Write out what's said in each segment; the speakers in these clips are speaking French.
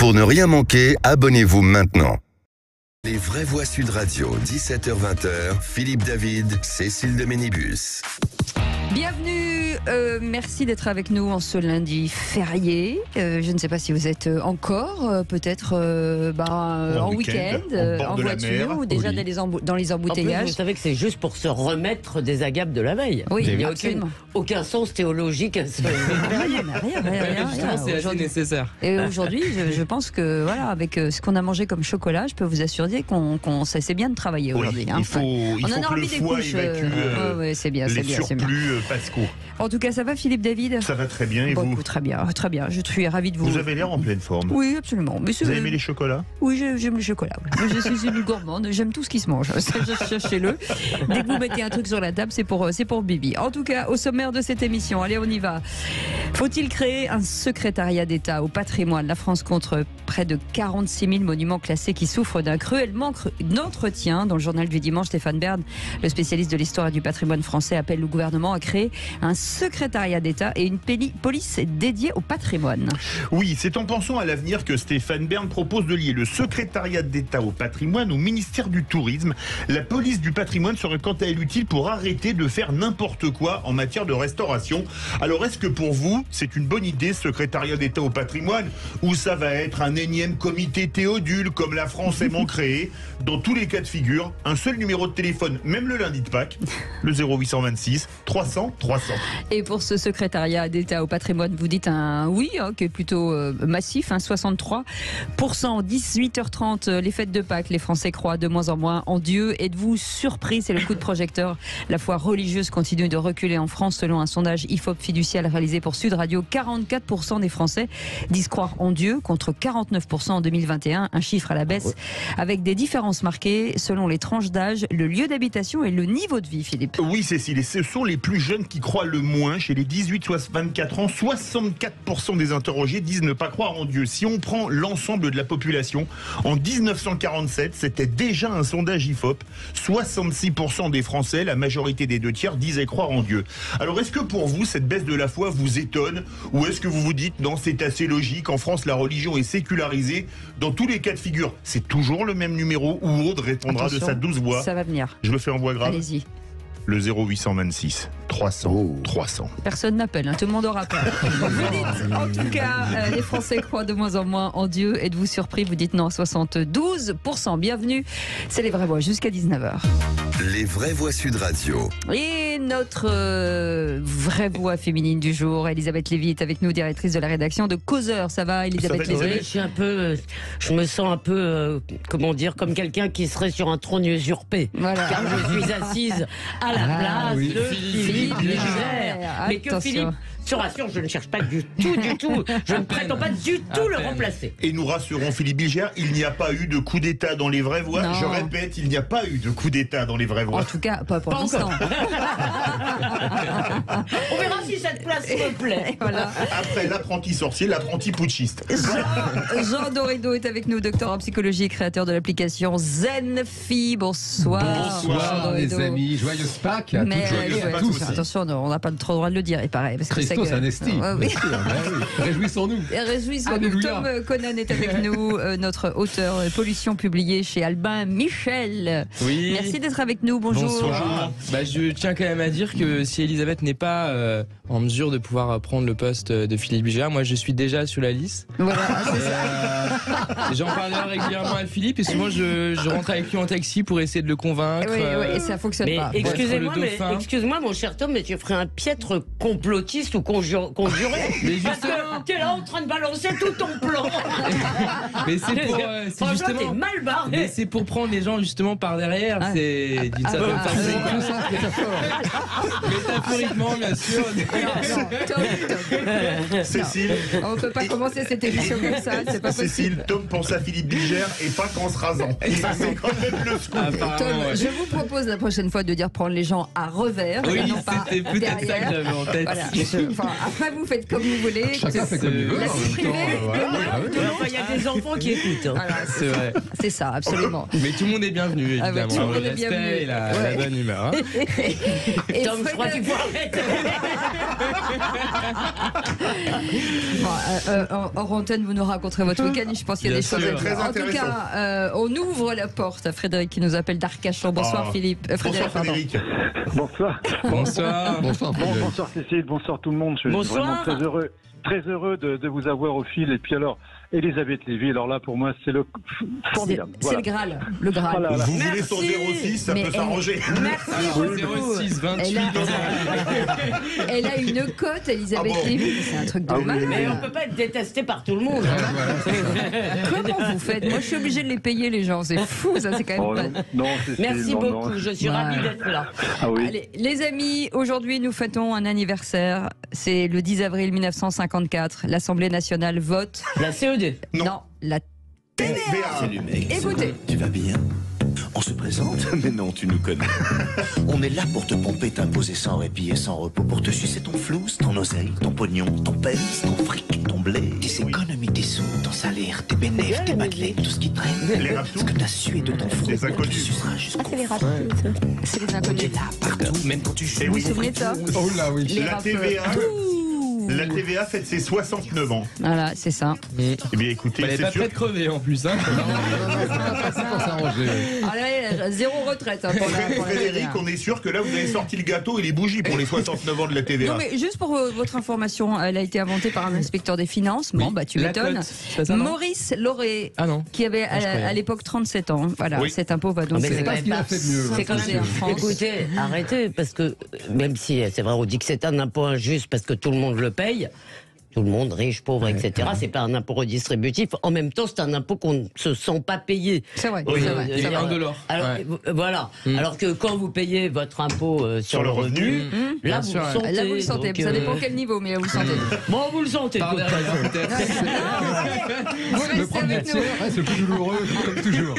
Pour ne rien manquer, abonnez-vous maintenant. Les vraies voix Sud Radio, 17h-20h, Philippe David, Cécile de Ménibus. Bienvenue, merci d'être avec nous en ce lundi férié. Je ne sais pas si vous êtes encore, peut-être en week-end, en voiture ou déjà dans les embouteillages. En plus, vous savez que c'est juste pour se remettre des agapes de la veille. Oui, il n'y a absolument. aucun sens théologique à ce rien. C'est assez nécessaire. Et aujourd'hui, je pense que voilà, avec ce qu'on a mangé comme chocolat, je peux vous assurer qu'on c'est bien de travailler aujourd'hui. Il faut que le foie évacue c'est bien, les surplus pascaux. En tout cas, ça va Philippe David? Ça va très bien et vous? Très bien. Je suis ravie de vous. Vous avez l'air en pleine forme. Oui, absolument. Mais vous aimez les chocolats? Oui, j'aime le chocolat. Oui. Je suis une gourmande, j'aime tout ce qui se mange. Sachez-le. Dès que vous mettez un truc sur la table, c'est pour Bibi. En tout cas, au sommaire de cette émission, allez, on y va. Faut-il créer un secrétariat d'État au patrimoine? La France compte près de 46 000 monuments classés qui souffrent d'un cruel manque d'entretien. Dans le journal du dimanche, Stéphane Bern, le spécialiste de l'histoire et du patrimoine français, appelle le gouvernement à créer un secrétariat d'État et une police dédiée au patrimoine. Oui, c'est en pensant à l'avenir que Stéphane Bern propose de lier le secrétariat d'État au patrimoine au ministère du Tourisme. La police du patrimoine serait quant à elle utile pour arrêter de faire n'importe quoi en matière de restauration. Alors est-ce que pour vous, c'est une bonne idée, secrétariat d'État au patrimoine, ou ça va être un énième comité Théodule comme la France aime en créer? Dans tous les cas de figure, un seul numéro de téléphone, même le lundi de Pâques, le 0826 300 300. Et pour ce secrétariat d'État au patrimoine, vous dites un oui, qui est plutôt massif, 63%. 18h30, les fêtes de Pâques, les Français croient de moins en moins en Dieu. Êtes-vous surpris? C'est le coup de projecteur. La foi religieuse continue de reculer en France selon un sondage IFOP fiducial réalisé pour Sud Radio. 44% des Français disent croire en Dieu contre 49% en 2021. Un chiffre à la baisse avec des différences marquées selon les tranches d'âge, le lieu d'habitation et le niveau de vie, Philippe. Oui, Cécile, et ce sont les plus jeunes qui croient le moins. Chez les 18-24 ans, 64% des interrogés disent ne pas croire en Dieu. Si on prend l'ensemble de la population, en 1947, c'était déjà un sondage IFOP. 66% des Français, la majorité des 2/3, disaient croire en Dieu. Alors est-ce que pour vous, cette baisse de la foi vous étonne? Ou est-ce que vous vous dites non, c'est assez logique, en France la religion est sécularisée? Dans tous les cas de figure, c'est toujours le même numéro ou Aude répondra de sa douce voix. Ça va venir. Je le fais en voix grave. Allez-y. Le 0826 300 300. Personne n'appelle, tout le monde aura peur. Vous dites, en tout cas, les Français croient de moins en moins en Dieu. Êtes-vous surpris? Vous dites non, 72%. Bienvenue, c'est les vraies voix jusqu'à 19h. Les vraies voix Sud Radio. Et notre vraie voix féminine du jour, Elisabeth Lévy, est avec nous, directrice de la rédaction de Causeur. Ça va, Elisabeth Lévy? Je me sens un peu, comme quelqu'un qui serait sur un trône usurpé. Voilà. Car je suis assise à la place de Philippe Légère. Mais que Philippe se rassure, je ne cherche pas du tout. Je ne prétends pas du tout le remplacer. Et nous rassurons Philippe Bilger, il n'y a pas eu de coup d'État dans les vraies voix. Non. Je répète, il n'y a pas eu de coup d'État dans les vraies voix. En tout cas, pas pour l'instant. On verra si cette place me plaît. Voilà. Après l'apprenti sorcier, l'apprenti putschiste. Jean Dorido est avec nous, docteur en psychologie et créateur de l'application Zenfi. Bonsoir. Bonsoir les amis, joyeuse Pâques à tous. Attention, on n'a pas trop le droit de le dire, il paraît. Parce que Christos Anesti. Oui. Réjouissons-nous. Réjouissons-nous. Tom Conan est avec nous, notre auteur Pollution, publié chez Albin Michel. Oui. Merci d'être avec nous. Bonjour. Bonsoir. Je tiens quand même à dire que si Elisabeth n'est pas en mesure de pouvoir prendre le poste de Philippe Bilger, moi je suis déjà sur la liste. Voilà, c'est ça. J'en parle régulièrement à Philippe et souvent je rentre avec lui en taxi pour essayer de le convaincre. Oui, et ça fonctionne pas. Excusez-moi, mon cher Tom, mais tu ferais un piètre complotiste ou conjuré. Mais parce que t'es là en train de balancer tout ton plan. Mais c'est justement. T'es mal barré. Mais c'est pour prendre les gens justement par derrière. C'est d'une certaine façon. Métaphoriquement, bien sûr. Cécile. On ne peut pas commencer cette émission comme ça. C'est pas possible. Cécile, Tom pense à Philippe Bilger et pas qu'en se rasant. Ça, c'est quand même le scoop. Tom, je vous propose la prochaine fois de dire prendre les gens à revers. Oui, non pas c'était peut-être derrière. ça que j'avais en tête. Voilà. Après, vous faites comme vous voulez. Chacun fait comme il veut. La vie privée, Il y a des enfants qui écoutent. Voilà, C'est vrai. c'est ça, absolument. Mais tout le monde est bienvenu, évidemment. Ah ouais, tout le monde Le est respect bienvenu. et la bonne humeur. Hein. Et Tom, je crois qu'il faut arrêter. hors antenne, vous nous raconterez votre week-end Je pense qu'il y a des choses à dire. En tout cas, on ouvre la porte à Frédéric qui nous appelle d'Arcachon. Bonsoir Philippe. Bonsoir Frédéric. Bonsoir. Bonsoir. Bonsoir Cécile, bonsoir tout le monde. Je suis vraiment très heureux de vous avoir au fil. Et puis alors, Elisabeth Lévy, alors là pour moi c'est le formidable. C'est le Graal. Le Graal. Oh là là. Vous voulez son 06, ça peut s'arranger. Merci. 06 28. Elle a une cote, Elisabeth Lévy. C'est un truc de malade. Mais on peut pas être détesté par tout le monde. Comment vous faites? Moi, je suis obligée de les payer, les gens. C'est fou, ça, c'est quand même pas... Non, Merci beaucoup, je suis ravie d'être là. Ah oui. Allez, les amis, aujourd'hui, nous fêtons un anniversaire. C'est le 10 avril 1954. L'Assemblée nationale vote. La CED. Non, la TVA. Salut mec. Écoutez. Tu vas bien? On se présente? Mais non, tu nous connais. On est là pour te pomper, t'imposer sans répit et sans repos, pour te sucer ton flouze, ton oseille, ton pognon, ton pèse, ton fric, ton blé, tes économies, tes sous, ton salaire, tes bénéfices, tes madeleines, tout ce qui traîne. Les rapsous. Ce que t'as sué de ton front, Les inconnus. tu suceras jusqu'au C'est les fond. C'est les On inconnus. est là partout, même quand tu joues. Vous vous souvenez de ça? Oh là oui. Les La rappeurs. TVA. Ouh. La TVA fête ses 69 ans. Voilà, c'est ça. Eh bien écoutez, Elle est c'est pas sûr. prête crevée en plus. Hein. C'est pour s'arranger. Allez, zéro retraite pour la Frédéric, TVA. on est sûr que là vous avez sorti le gâteau et les bougies pour les 69 ans de la TVA. Non mais juste pour votre information, elle a été inventée par un inspecteur des finances. Bon Oui. bah tu La m'étonnes. cote, c'est ça, non Maurice Lauré, Ah non. qui avait je croyais. à l'époque 37 ans. Voilà, Oui. cet impôt va donc. Mais c'est pas quand ce qu'il a fait de mieux. C'est quand s'imposer même. en France. Écoutez, arrêtez, parce que même si c'est vrai, on dit que c'est un impôt injuste parce que tout le monde le paye. Tout le monde, riche, pauvre, etc. C'est pas un impôt redistributif. En même temps, c'est un impôt qu'on ne se sent pas payer. C'est vrai. Oui. C'est vrai. Il est de l'or. Alors, Ouais. voilà. Alors que quand vous payez votre impôt sur le revenu, là, Bien vous sûr, le ouais. sentez. Là vous le sentez. donc, Ça dépend quel niveau, mais là vous le sentez. Bon, vous le sentez. Par donc. derrière, peut-être. Vous Le restez avec nous. premier reste le plus douloureux, comme toujours.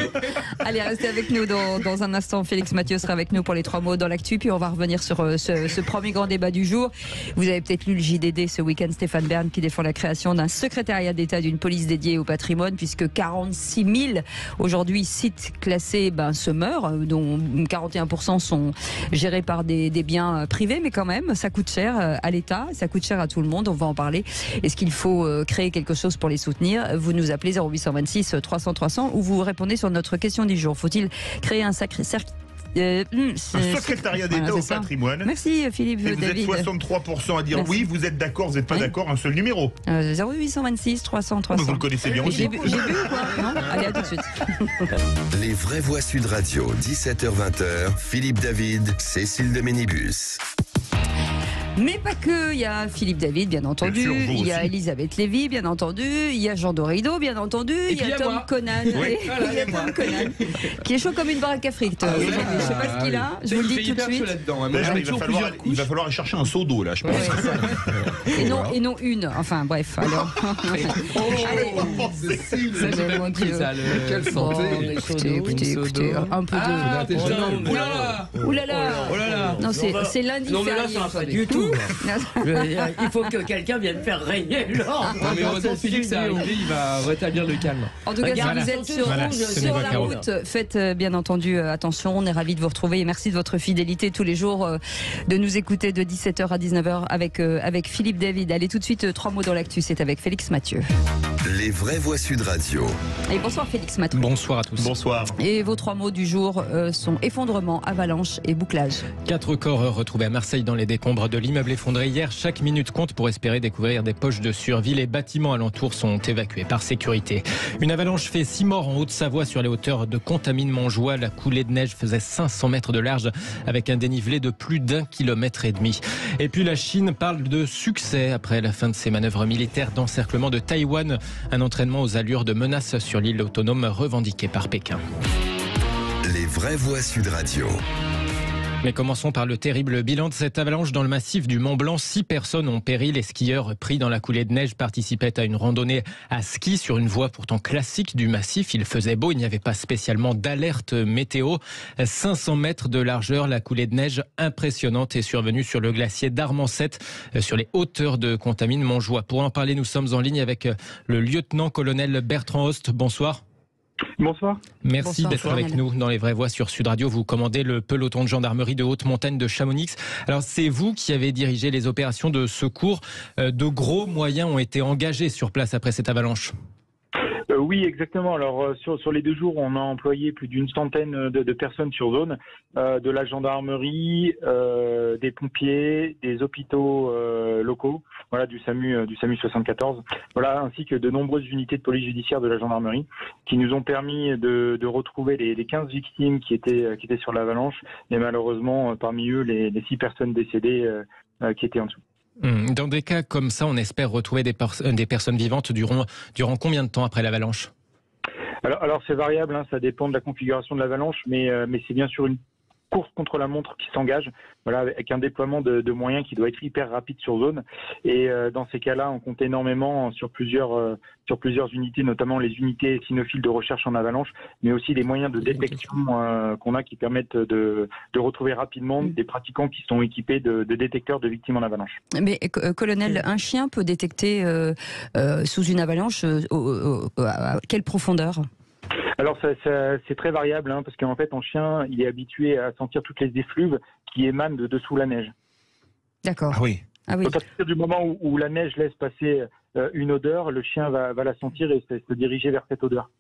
Allez, restez avec nous dans un instant. Félix Mathieu sera avec nous pour les 3 mots dans l'actu. Puis on va revenir sur ce premier grand débat du jour. Vous avez peut-être lu le JDD ce week-end, Stéphane Bern qui défend la création d'un secrétariat d'État d'une police dédiée au patrimoine, puisque 46 000 aujourd'hui sites classés se meurent, dont 41% sont gérés par des biens privés, mais quand même ça coûte cher à l'État, ça coûte cher à tout le monde. On va en parler. Est-ce qu'il faut créer quelque chose pour les soutenir? Vous nous appelez 0826 300 300 ou vous répondez sur notre question du jour. Faut-il créer un Un secrétariat d'État Voilà, au c'est ça. patrimoine. Merci Philippe Et vous David. êtes 63% à dire Merci. oui, vous êtes d'accord, vous n'êtes pas Oui. d'accord, un seul numéro. 0826 300 300. Vous le connaissez bien aussi. J'ai bu ou quoi? Non. Allez, à tout de suite. Les vraies voix Sud Radio, 17h-20h, Philippe David, Cécile de Ménibus. Mais pas que, il y a Philippe David, bien entendu, Bien sûr, vous il y a aussi. Elisabeth Lévy, bien entendu, il y a Jean Dorido, bien entendu, il y puis il y a a Tom moi. Conan, Oui. il y a Tom Conan, qui est chaud comme une baraque à frites. Ah oui. aujourd'hui. Je sais pas ce qu'il a, je vous le dis tout de suite. Là-dedans. Moi, D'ailleurs, j'en ai il va toujours falloir plusieurs couches. aller chercher un seau d'eau là, je pense. Ouais, et non une, enfin bref. Alors. Cécile, Ça, j'ai Mais pas mon compris Dieu. ça. quelle Bon, santé. écoutez, un peu de... Ah, t'es jeune homme. oh là là. Ouh là là. Oh là là. Non, c'est lundi Non, mais là, férié, ça va pas aujourd'hui. du tout. Je veux dire, il faut que quelqu'un vienne faire régner l'ordre. Non, mais heureusement, C'est Félix est studio. arrivé, il va rétablir le calme. En tout cas, si Regarde, vous êtes sur, voilà, ce n'est sur pas la Caroline. route, faites bien entendu attention. On est ravis de vous retrouver et merci de votre fidélité tous les jours, de nous écouter de 17h à 19h avec Philippe David. Allez, tout de suite, 3 mots dans l'actu, c'est avec Félix Mathieu. Les vraies voix Sud Radio. Et bonsoir Félix Mathieu. Bonsoir à tous. Bonsoir. Et vos 3 mots du jour sont effondrement, avalanche et bouclage. 4 corps retrouvés à Marseille dans les décombres de l'immeuble effondré hier. Chaque minute compte pour espérer découvrir des poches de survie. Les bâtiments alentours sont évacués par sécurité. Une avalanche fait 6 morts en Haute-Savoie sur les hauteurs de Contamine-Montjoie. La coulée de neige faisait 500 mètres de large avec un dénivelé de plus d'1,5 km. Et puis la Chine parle de succès après la fin de ses manœuvres militaires d'encerclement de Taïwan. Un entraînement aux allures de menace sur l'île autonome revendiqué par Pékin. Les vraies voix Sud Radio. Mais commençons par le terrible bilan de cette avalanche dans le massif du Mont Blanc. 6 personnes ont péri. Les skieurs pris dans la coulée de neige participaient à une randonnée à ski sur une voie pourtant classique du massif. Il faisait beau, il n'y avait pas spécialement d'alerte météo. 500 mètres de largeur, la coulée de neige impressionnante est survenue sur le glacier d'Armancette, sur les hauteurs de Contamine-Montjoie. Pour en parler, nous sommes en ligne avec le lieutenant-colonel Bertrand Host. Bonsoir. Bonsoir. Merci Bonsoir, d'être avec colonel. nous dans les vraies voix sur Sud Radio. Vous commandez le peloton de gendarmerie de haute montagne de Chamonix. Alors c'est vous qui avez dirigé les opérations de secours. De gros moyens ont été engagés sur place après cette avalanche. Oui, exactement. Alors sur les 2 jours, on a employé plus d'une centaine de personnes sur zone, de la gendarmerie, des pompiers, des hôpitaux locaux, voilà, du SAMU 74, voilà, ainsi que de nombreuses unités de police judiciaire de la gendarmerie qui nous ont permis de retrouver les 15 victimes qui étaient sur l'avalanche, et malheureusement parmi eux les 6 personnes décédées qui étaient en dessous. Dans des cas comme ça, on espère retrouver des personnes vivantes durant combien de temps après l'avalanche ? Alors c'est variable, hein, ça dépend de la configuration de l'avalanche, mais c'est bien sûr une course contre la montre qui s'engage, voilà, avec un déploiement de moyens qui doit être hyper rapide sur zone. Et dans ces cas-là, on compte énormément sur plusieurs unités, notamment les unités cynophiles de recherche en avalanche, mais aussi les moyens de détection qu'on a qui permettent de retrouver rapidement des pratiquants qui sont équipés de détecteurs de victimes en avalanche. Mais colonel, un chien peut détecter sous une avalanche à quelle profondeur ? Alors c'est très variable, hein, parce qu'en fait en chien il est habitué à sentir toutes les effluves qui émanent de dessous la neige. D'accord. Ah oui. Donc à partir du moment où la neige laisse passer une odeur, le chien va la sentir et se diriger vers cette odeur.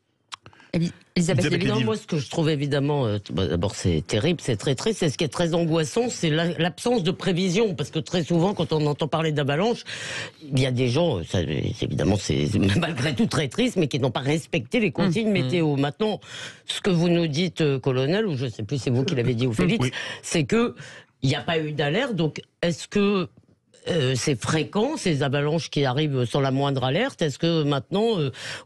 Elisabeth, non, moi ce que je trouve évidemment, d'abord c'est terrible, c'est très triste, et ce qui est très angoissant, c'est l'absence de prévision, parce que très souvent quand on entend parler d'avalanche, il y a des gens, évidemment c'est malgré tout très triste, mais qui n'ont pas respecté les consignes météo. Maintenant, ce que vous nous dites, colonel, ou je ne sais plus, c'est vous qui l'avez dit, ou Félix, c'est que il n'y a pas eu d'alerte, donc est-ce que c'est fréquent, ces avalanches qui arrivent sans la moindre alerte? Est-ce que maintenant,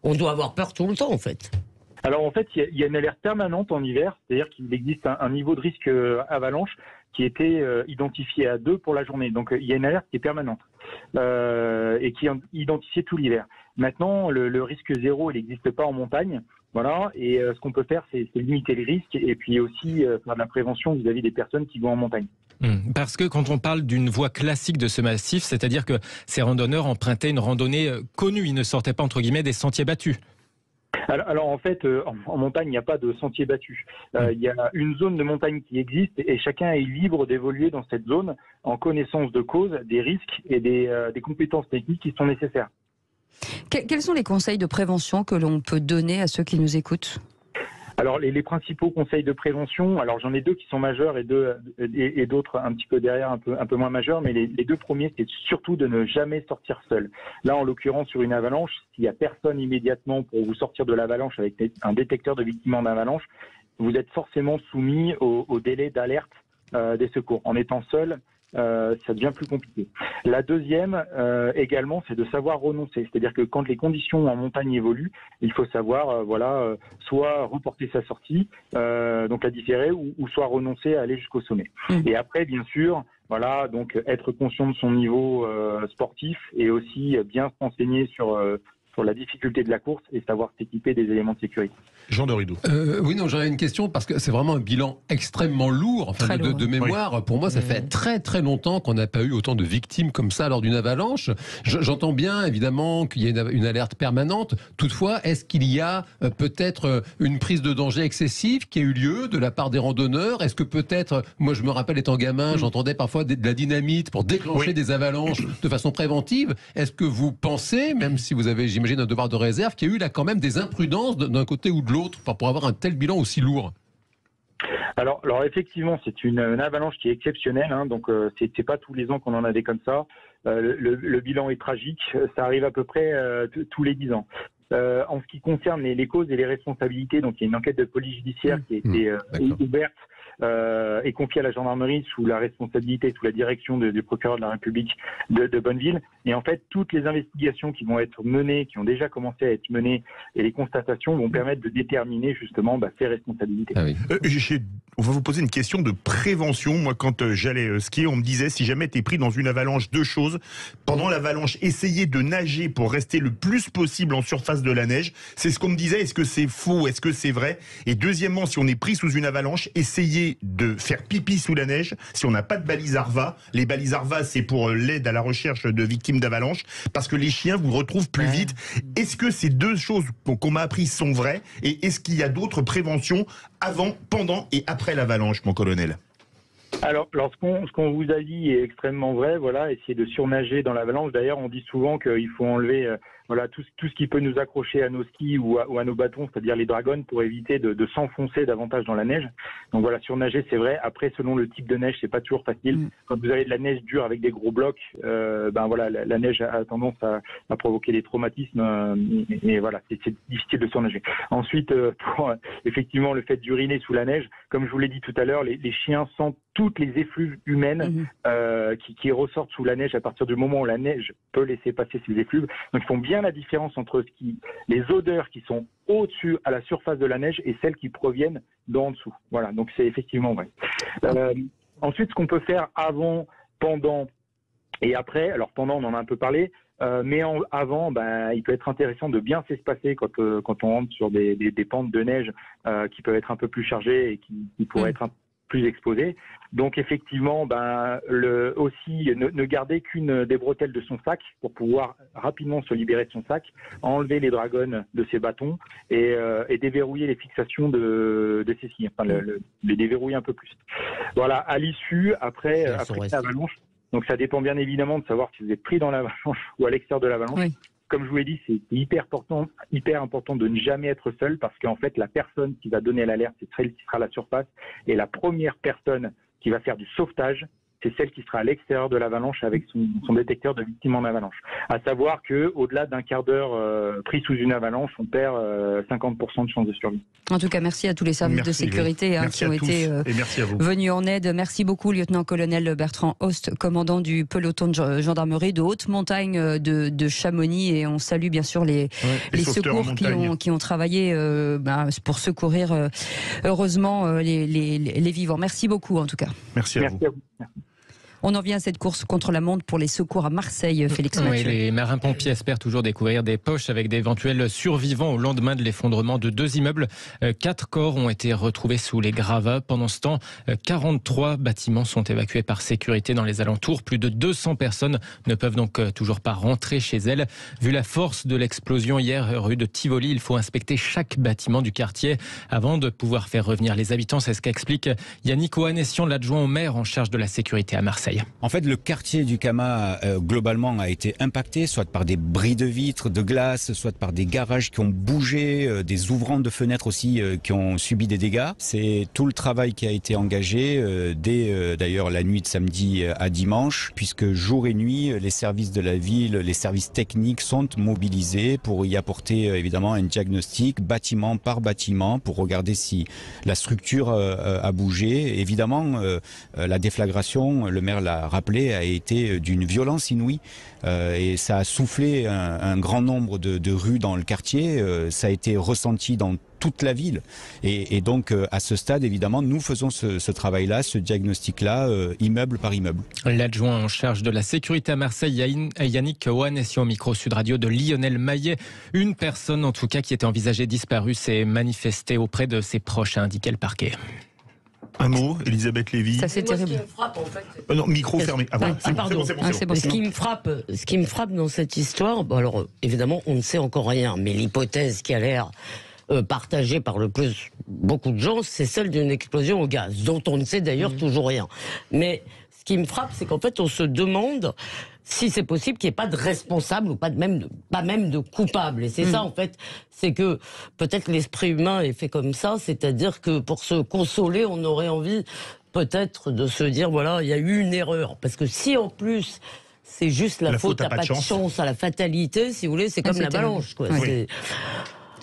on doit avoir peur tout le temps, en fait? Alors en fait, il y a une alerte permanente en hiver, c'est-à-dire qu'il existe un niveau de risque avalanche qui était identifié à 2 pour la journée. Donc il y a une alerte qui est permanente et qui est identifiée tout l'hiver. Maintenant, le risque 0, il n'existe pas en montagne. Voilà, et ce qu'on peut faire, c'est limiter les risques et puis aussi faire de la prévention vis-à-vis des personnes qui vont en montagne. Parce que quand on parle d'une voie classique de ce massif, c'est-à-dire que ces randonneurs empruntaient une randonnée connue, ils ne sortaient pas entre guillemets des sentiers battus. Alors en fait, en montagne, il n'y a pas de sentier battu. Il y a une zone de montagne qui existe et chacun est libre d'évoluer dans cette zone en connaissance de cause, des risques et des compétences techniques qui sont nécessaires. Quels sont les conseils de prévention que l'on peut donner à ceux qui nous écoutent ? Alors les principaux conseils de prévention, alors j'en ai 2 qui sont majeurs et d'autres un petit peu derrière, un peu moins majeurs, mais les 2 premiers, c'est surtout de ne jamais sortir seul. Là, en l'occurrence, sur une avalanche, s'il n'y a personne immédiatement pour vous sortir de l'avalanche avec un détecteur de victimes en avalanche, vous êtes forcément soumis au délai d'alerte des secours. En étant seul, ça devient plus compliqué. La deuxième, également, c'est de savoir renoncer. C'est-à-dire que quand les conditions en montagne évoluent, il faut savoir, soit reporter sa sortie, donc la différer, ou soit renoncer à aller jusqu'au sommet. Et après, bien sûr, voilà, donc être conscient de son niveau sportif et aussi bien se renseigner sur la difficulté de la course et savoir s'équiper des éléments de sécurité. Jean de Rideau. Oui, non, j'avais une question parce que c'est vraiment un bilan extrêmement lourd, enfin de mémoire. Oui. Pour moi, ça fait très très longtemps qu'on n'a pas eu autant de victimes comme ça lors d'une avalanche. J'entends bien évidemment qu'il y a une alerte permanente. Toutefois, est-ce qu'il y a peut-être une prise de danger excessive qui a eu lieu de la part des randonneurs? Est-ce que peut-être, moi je me rappelle étant gamin, j'entendais parfois de la dynamite pour déclencher des avalanches de façon préventive. Est-ce que vous pensez, même si vous avez, j'imagine, un devoir de réserve, qu'il y a eu là quand même des imprudences d'un côté ou de l'autre pour avoir un tel bilan aussi lourd? Alors effectivement, c'est une avalanche qui est exceptionnelle, hein, donc c'est pas tous les ans qu'on en a des comme ça. Le bilan est tragique, ça arrive à peu près tous les 10 ans. En ce qui concerne les causes et les responsabilités, donc il y a une enquête de police judiciaire qui a été ouverte et confiée à la gendarmerie sous la responsabilité, sous la direction du procureur de la République de Bonneville. Et en fait, toutes les investigations qui vont être menées, qui ont déjà commencé à être menées, et les constatations vont permettre de déterminer justement ces responsabilités. Ah oui. On va vous poser une question de prévention. Moi, quand j'allais skier, on me disait, si jamais tu es pris dans une avalanche, 2 choses. Pendant l'avalanche, essayez de nager pour rester le plus possible en surface de la neige. C'est ce qu'on me disait. Est-ce que c'est faux? Est-ce que c'est vrai? Et deuxièmement, si on est pris sous une avalanche, essayez de faire pipi sous la neige. Si on n'a pas de balise ARVA, les balises ARVA, c'est pour l'aide à la recherche de victimes d'avalanche, parce que les chiens vous retrouvent plus vite. Est-ce que ces 2 choses qu'on m'a apprises sont vraies? Et est-ce qu'il y a d'autres préventions avant, pendant et après l'avalanche, mon colonel? Alors ce qu'on vous a dit est extrêmement vrai. Voilà, essayer de surnager dans l'avalanche. D'ailleurs, on dit souvent qu'il faut enlever voilà, tout ce qui peut nous accrocher à nos skis ou à nos bâtons, c'est-à-dire les dragons, pour éviter de s'enfoncer davantage dans la neige. Donc voilà, surnager, c'est vrai. Après, selon le type de neige, c'est pas toujours facile. Quand vous avez de la neige dure avec des gros blocs, voilà, la neige a tendance à provoquer des traumatismes et voilà, c'est difficile de surnager. Ensuite, pour effectivement le fait d'uriner sous la neige, comme je vous l'ai dit tout à l'heure, les chiens sentent toutes les effluves humaines qui ressortent sous la neige à partir du moment où la neige peut laisser passer ces effluves. Donc ils font bien la différence entre les odeurs qui sont au-dessus à la surface de la neige et celles qui proviennent d'en dessous. Voilà, donc c'est effectivement vrai. Ensuite, ce qu'on peut faire avant, pendant et après, alors pendant on en a un peu parlé, mais avant, il peut être intéressant de bien s'espacer quand on rentre sur des pentes de neige qui peuvent être un peu plus chargées et qui pourraient être plus exposées. Donc effectivement, aussi ne garder qu'une des bretelles de son sac pour pouvoir rapidement se libérer de son sac, enlever les dragons de ses bâtons et déverrouiller les fixations de ses skis, enfin les déverrouiller un peu plus. Voilà, à l'issue, après l'avalanche. Donc ça dépend bien évidemment de savoir si vous êtes pris dans l'avalanche ou à l'extérieur de l'avalanche. Oui. Comme je vous l'ai dit, c'est hyper important de ne jamais être seul parce qu'en fait, la personne qui va donner l'alerte, c'est celle qui sera à la surface. Et la première personne qui va faire du sauvetage, c'est celle qui sera à l'extérieur de l'avalanche avec son détecteur de victimes en avalanche. À savoir qu'au-delà d'un quart d'heure pris sous une avalanche, on perd 50% de chances de survie. En tout cas, merci à tous les services de sécurité qui ont été venus en aide. Merci beaucoup, lieutenant-colonel Bertrand Host, commandant du peloton de gendarmerie de haute montagne de Chamonix. Et on salue bien sûr les secours qui ont travaillé pour secourir heureusement les vivants. Merci beaucoup en tout cas. Merci à vous. On en vient à cette course contre la montre pour les secours à Marseille, Félix Mathieu. Les marins-pompiers espèrent toujours découvrir des poches avec d'éventuels survivants au lendemain de l'effondrement de 2 immeubles. 4 corps ont été retrouvés sous les gravats. Pendant ce temps, 43 bâtiments sont évacués par sécurité dans les alentours. Plus de 200 personnes ne peuvent donc toujours pas rentrer chez elles. Vu la force de l'explosion hier rue de Tivoli, il faut inspecter chaque bâtiment du quartier avant de pouvoir faire revenir les habitants. C'est ce qu'explique Yannick Ohanessian, l'adjoint au maire en charge de la sécurité à Marseille. En fait, le quartier du Camas, globalement, a été impacté, soit par des bris de vitres, de glace, soit par des garages qui ont bougé, des ouvrants de fenêtres aussi qui ont subi des dégâts. C'est tout le travail qui a été engagé dès d'ailleurs la nuit de samedi à dimanche, puisque jour et nuit, les services de la ville, les services techniques sont mobilisés pour y apporter évidemment un diagnostic bâtiment par bâtiment pour regarder si la structure a bougé. Évidemment, la déflagration, le maire l'a rappelé, a été d'une violence inouïe et ça a soufflé un grand nombre de rues dans le quartier. Ça a été ressenti dans toute la ville. Et donc, à ce stade, évidemment, nous faisons ce travail-là, ce diagnostic-là, immeuble par immeuble. L'adjoint en charge de la sécurité à Marseille, Yannick Ohanessian, au micro Sud Radio de Lionel Maillet. Une personne, en tout cas, qui était envisagée disparue, s'est manifestée auprès de ses proches, a indiqué le parquet. Un mot, Elisabeth Lévy. Ça, c'est terrible. Ce qui me frappe, en fait. Non, micro fermé. Ce qui me frappe dans cette histoire, alors évidemment, on ne sait encore rien, mais l'hypothèse qui a l'air partagée par beaucoup de gens, c'est celle d'une explosion au gaz, dont on ne sait d'ailleurs toujours rien. Mais ce qui me frappe, c'est qu'en fait, on se demande si c'est possible qu'il n'y ait pas de responsable ou pas même de coupable. Et c'est ça, en fait, c'est que peut-être l'esprit humain est fait comme ça, c'est-à-dire que pour se consoler, on aurait envie peut-être de se dire, voilà, il y a eu une erreur. Parce que si en plus, c'est juste la faute à pas de chance, à la fatalité, si vous voulez, c'est comme l'avalanche, quoi. Oui.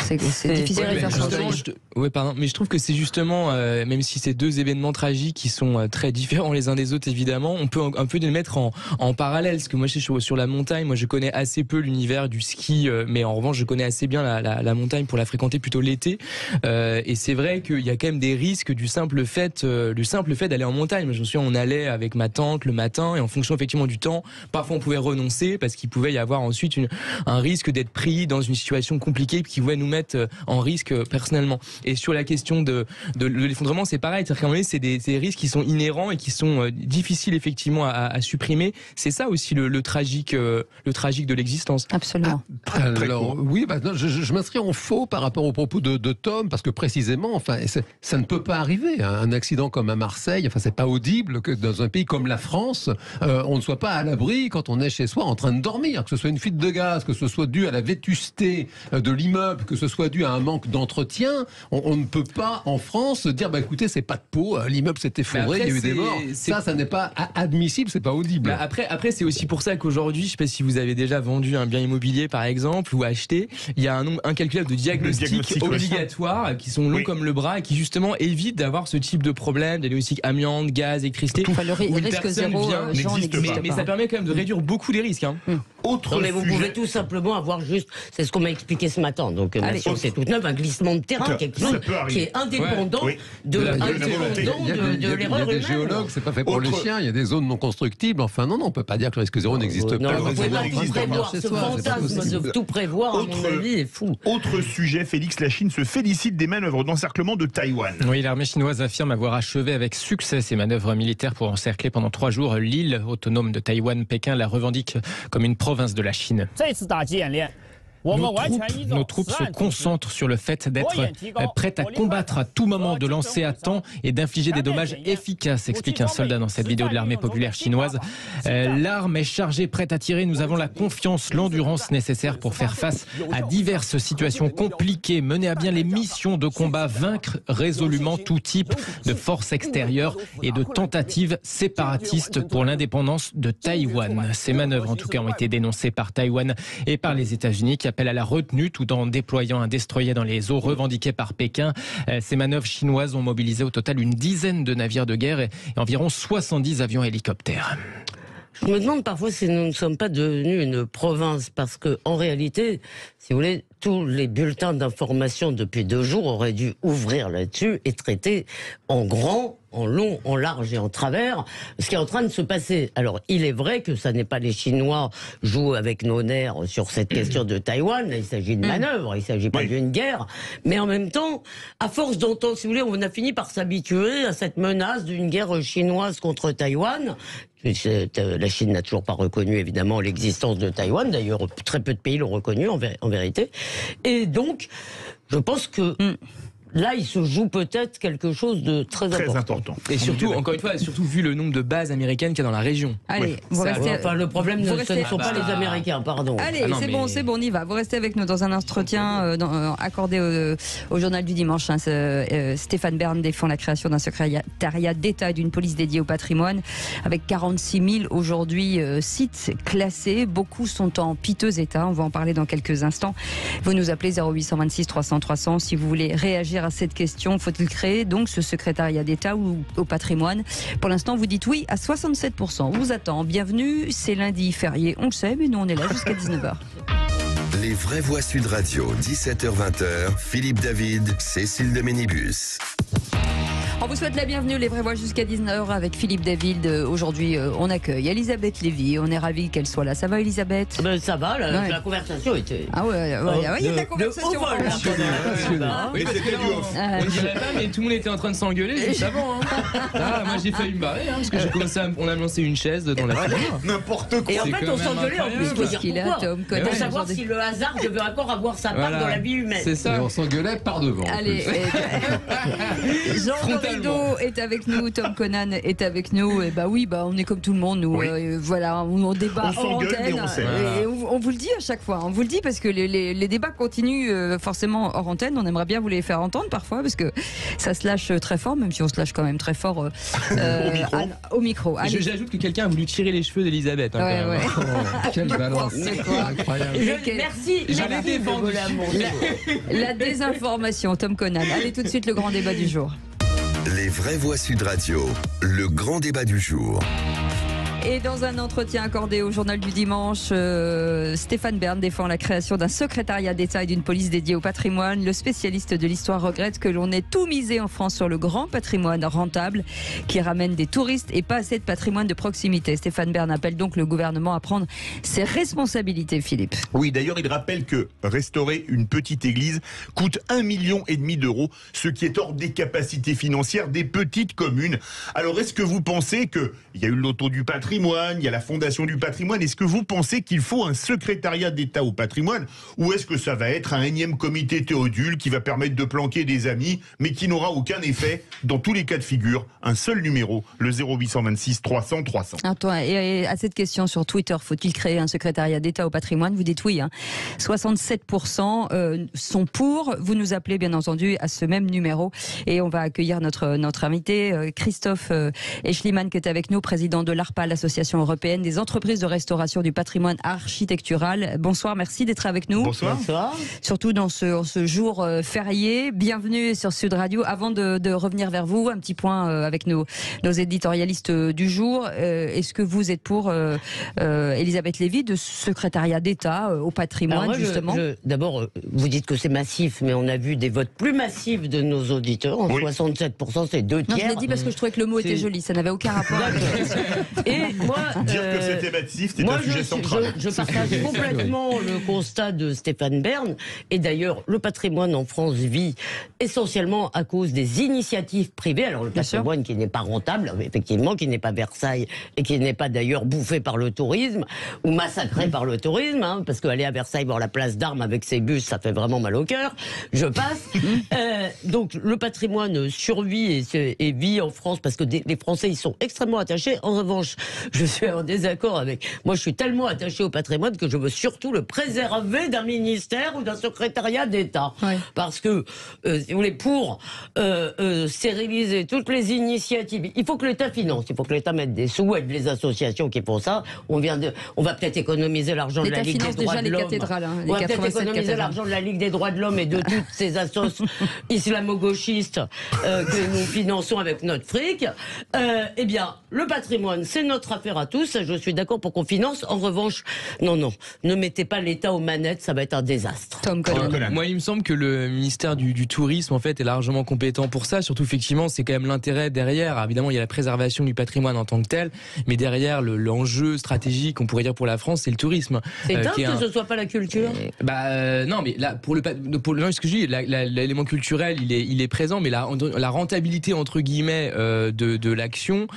C'est difficile à faire mais je trouve que c'est justement, même si c'est 2 événements tragiques qui sont très différents les uns des autres, évidemment, on peut un peu les mettre en parallèle. Parce que moi, je suis sur la montagne, moi je connais assez peu l'univers du ski, mais en revanche, je connais assez bien la montagne pour la fréquenter plutôt l'été. Et c'est vrai qu'il y a quand même des risques du simple fait d'aller en montagne. Moi, je me souviens, on allait avec ma tante le matin, et en fonction effectivement du temps, parfois on pouvait renoncer parce qu'il pouvait y avoir ensuite un risque d'être pris dans une situation compliquée qui pouvait nous mettre mettre en risque personnellement. Et sur la question de l'effondrement, c'est pareil. C'est-à-dire qu'à un moment donné, c'est des risques qui sont inhérents et qui sont difficiles effectivement à supprimer. C'est ça aussi le tragique de l'existence. Absolument. Alors oui, non, je m'inscris en faux par rapport aux propos de Tom, parce que précisément, enfin, ça ne peut pas arriver. Un accident comme à Marseille, enfin, c'est pas audible que dans un pays comme la France, on ne soit pas à l'abri quand on est chez soi en train de dormir, que ce soit une fuite de gaz, que ce soit dû à la vétusté de l'immeuble, que ce soit dû à un manque d'entretien. On ne peut pas en France dire, écoutez, c'est pas de peau, l'immeuble s'est effondré, il y a eu des morts. Ça n'est pas admissible, c'est pas audible. Après, c'est aussi pour ça qu'aujourd'hui, je sais pas si vous avez déjà vendu un bien immobilier par exemple ou acheté, il y a un nombre incalculable de diagnostics obligatoires qui sont longs comme le bras et qui justement évitent d'avoir ce type de problème, des diagnostics amiante, gaz, électricité. Le risque zéro n'existe pas. Mais ça permet quand même de réduire beaucoup les risques. Mais vous pouvez tout simplement avoir juste, c'est ce qu'on m'a expliqué ce matin, donc ma science est toute neuve, un glissement de terrain, quelque chose qui est indépendant de l'erreur humaine. Les géologues, c'est pas fait pour les chiens, il y a des zones non constructibles, enfin non, on peut pas dire que le risque zéro n'existe pas. Vous pouvez pas tout prévoir, ce fantasme de tout prévoir, à mon avis, est fou. Autre sujet, Félix, la Chine se félicite des manœuvres d'encerclement de Taïwan. Oui, l'armée chinoise affirme avoir achevé avec succès ses manœuvres militaires pour encercler pendant 3 jours l'île autonome de Taïwan. Pékin la revendique comme une province de la Chine. Nos troupes se concentrent sur le fait d'être prêtes à combattre à tout moment, de lancer à temps et d'infliger des dommages efficaces, explique un soldat dans cette vidéo de l'armée populaire chinoise. L'arme est chargée, prête à tirer. Nous avons la confiance, l'endurance nécessaire pour faire face à diverses situations compliquées, mener à bien les missions de combat, vaincre résolument tout type de force extérieure et de tentatives séparatistes pour l'indépendance de Taïwan. Ces manœuvres, en tout cas, ont été dénoncées par Taïwan et par les États-Unis, qui appelle à la retenue tout en déployant un destroyer dans les eaux revendiquées par Pékin. Ces manœuvres chinoises ont mobilisé au total une dizaine de navires de guerre et environ 70 avions hélicoptères. Je me demande parfois si nous ne sommes pas devenus une province, parce que en réalité, si vous voulez, tous les bulletins d'information depuis 2 jours auraient dû ouvrir là-dessus et traiter en grand, en long, en large et en travers ce qui est en train de se passer. Alors, il est vrai que ça n'est pas les Chinois jouent avec nos nerfs sur cette question de Taïwan. Il s'agit de manœuvres, il ne s'agit pas d'une guerre. Mais en même temps, à force d'entendre, si vous voulez, on a fini par s'habituer à cette menace d'une guerre chinoise contre Taïwan. La Chine n'a toujours pas reconnu, évidemment, l'existence de Taïwan. D'ailleurs, très peu de pays l'ont reconnu, en vérité. Et donc, je pense que là, il se joue peut-être quelque chose de très important. Et surtout, encore une fois, surtout vu le nombre de bases américaines qu'il y a dans la région. Allez, vous restez... Enfin, le problème, ce ne sont pas les Américains, pardon. Allez, c'est bon, on y va. Vous restez avec nous dans un entretien accordé au Journal du Dimanche. Stéphane Bern défend la création d'un secrétariat d'État et d'une police dédiée au patrimoine, avec 46 000 aujourd'hui sites classés. Beaucoup sont en piteux état. On va en parler dans quelques instants. Vous nous appelez 0826 300 300 si vous voulez réagir à cette question. Faut-il créer donc ce secrétariat d'État ou au patrimoine? Pour l'instant, vous dites oui à 67%. On vous attend. Bienvenue. C'est lundi férié, on le sait, mais nous on est là jusqu'à 19h. Les vraies voix Sud Radio, 17h-20h, Philippe David, Cécile de Ménibus. On vous souhaite la bienvenue, les vraies voix jusqu'à 19h avec Philippe David. Aujourd'hui, on accueille Elisabeth Lévy. On est ravis qu'elle soit là. Ça va, Elisabeth? Ça va, la conversation était... Ah ouais, il y a de la conversation. Oui, parce que là, on dirait pas, mais tout le monde était en train de s'engueuler juste avant. Moi, j'ai failli me barrer, parce que j'ai commencé on a lancé une chaise dans la fenêtre. N'importe quoi. Et en fait, on s'engueulait en plus. Il faut dire pourquoi. Pour savoir si le hasard devait encore avoir sa part dans la vie humaine. C'est ça. Et on s'engueulait par devant. Allez, Jean Dorido est avec nous, Tom Conan est avec nous. Et on est comme tout le monde, nous. Voilà, on débat en antenne. Et on vous le dit à chaque fois. On vous le dit parce que les débats continuent forcément hors antenne. On aimerait bien vous les faire entendre parfois parce que ça se lâche très fort, même si on se lâche quand même très fort au micro. J'ajoute que quelqu'un a voulu tirer les cheveux d'Elisabeth. Quelle balance. Incroyable. Merci. J'avais défendu la désinformation, Tom Conan. Allez, tout de suite, le grand débat du jour. Les vraies voix Sud Radio, le grand débat du jour. Et dans un entretien accordé au Journal du Dimanche, Stéphane Bern défend la création d'un secrétariat d'État et d'une police dédiée au patrimoine. Le spécialiste de l'histoire regrette que l'on ait tout misé en France sur le grand patrimoine rentable qui ramène des touristes et pas assez de patrimoine de proximité. Stéphane Bern appelle donc le gouvernement à prendre ses responsabilités, Philippe. Oui, d'ailleurs, il rappelle que restaurer une petite église coûte 1,5 million d'euros, ce qui est hors des capacités financières des petites communes. Alors, est-ce que vous pensez qu'il y a eu le loto du patrimoine, il y a la fondation du patrimoine, est-ce que vous pensez qu'il faut un secrétariat d'État au patrimoine, ou est-ce que ça va être un énième comité Théodule qui va permettre de planquer des amis, mais qui n'aura aucun effet dans tous les cas de figure? Un seul numéro, le 0826 300 300. Attends, et à cette question sur Twitter, faut-il créer un secrétariat d'État au patrimoine? Vous dites oui, 67% sont pour. Vous nous appelez bien entendu à ce même numéro et on va accueillir notre invité Christophe Eschliman qui est avec nous, président de l'ARPA, l'Association européenne des entreprises de restauration du patrimoine architectural. Bonsoir, merci d'être avec nous. Bonsoir. Bonsoir. Surtout dans ce jour férié. Bienvenue sur Sud Radio. Avant de revenir vers vous, un petit point avec nos éditorialistes du jour. Est-ce que vous êtes pour, Elisabeth Lévy, de secrétariat d'État au patrimoine, moi, justement? D'abord, vous dites que c'est massif, mais on a vu des votes plus massifs de nos auditeurs. En 67%, c'est 2 tiers. Non, je l'ai dit parce que je trouvais que le mot était joli. Ça n'avait aucun rapport avec la question. Et moi, dire que c'était massif, c'est un sujet central. Je partage complètement le constat de Stéphane Bern. Et d'ailleurs, le patrimoine en France vit essentiellement à cause des initiatives privées. Alors, le patrimoine qui n'est pas rentable, effectivement, qui n'est pas Versailles et qui n'est pas d'ailleurs bouffé par le tourisme ou massacré par le tourisme, parce qu'aller à Versailles voir la place d'Armes avec ses bus, ça fait vraiment mal au cœur. Je passe. Donc, le patrimoine survit et vit en France parce que les Français, ils sont extrêmement attachés. En revanche, je suis en désaccord avec... Moi, je suis tellement attaché au patrimoine que je veux surtout le préserver d'un ministère ou d'un secrétariat d'État. Ouais. Parce que, si vous voulez, pour stériliser toutes les initiatives, il faut que l'État finance, il faut que l'État mette des sous, aide les associations qui font ça. On va peut-être économiser l'argent de la Ligue des droits de l'homme. On va peut-être économiser l'argent de la Ligue des droits de l'homme et de toutes ces assos islamo-gauchistes que nous finançons avec notre fric. Eh bien, le patrimoine, c'est notre affaire à tous. Je suis d'accord pour qu'on finance. En revanche, non, ne mettez pas l'État aux manettes, ça va être un désastre. Tom Collin. Moi, il me semble que le ministère du Tourisme, en fait, est largement compétent pour ça. Surtout, effectivement, c'est quand même l'intérêt derrière. Alors, évidemment, il y a la préservation du patrimoine en tant que tel, mais derrière, l'enjeu stratégique, on pourrait dire pour la France, c'est le tourisme. C'est dingue que ce soit pas la culture. Non, mais là, pour ce que je dis, l'élément culturel, il est présent, mais la rentabilité entre guillemets de l'action,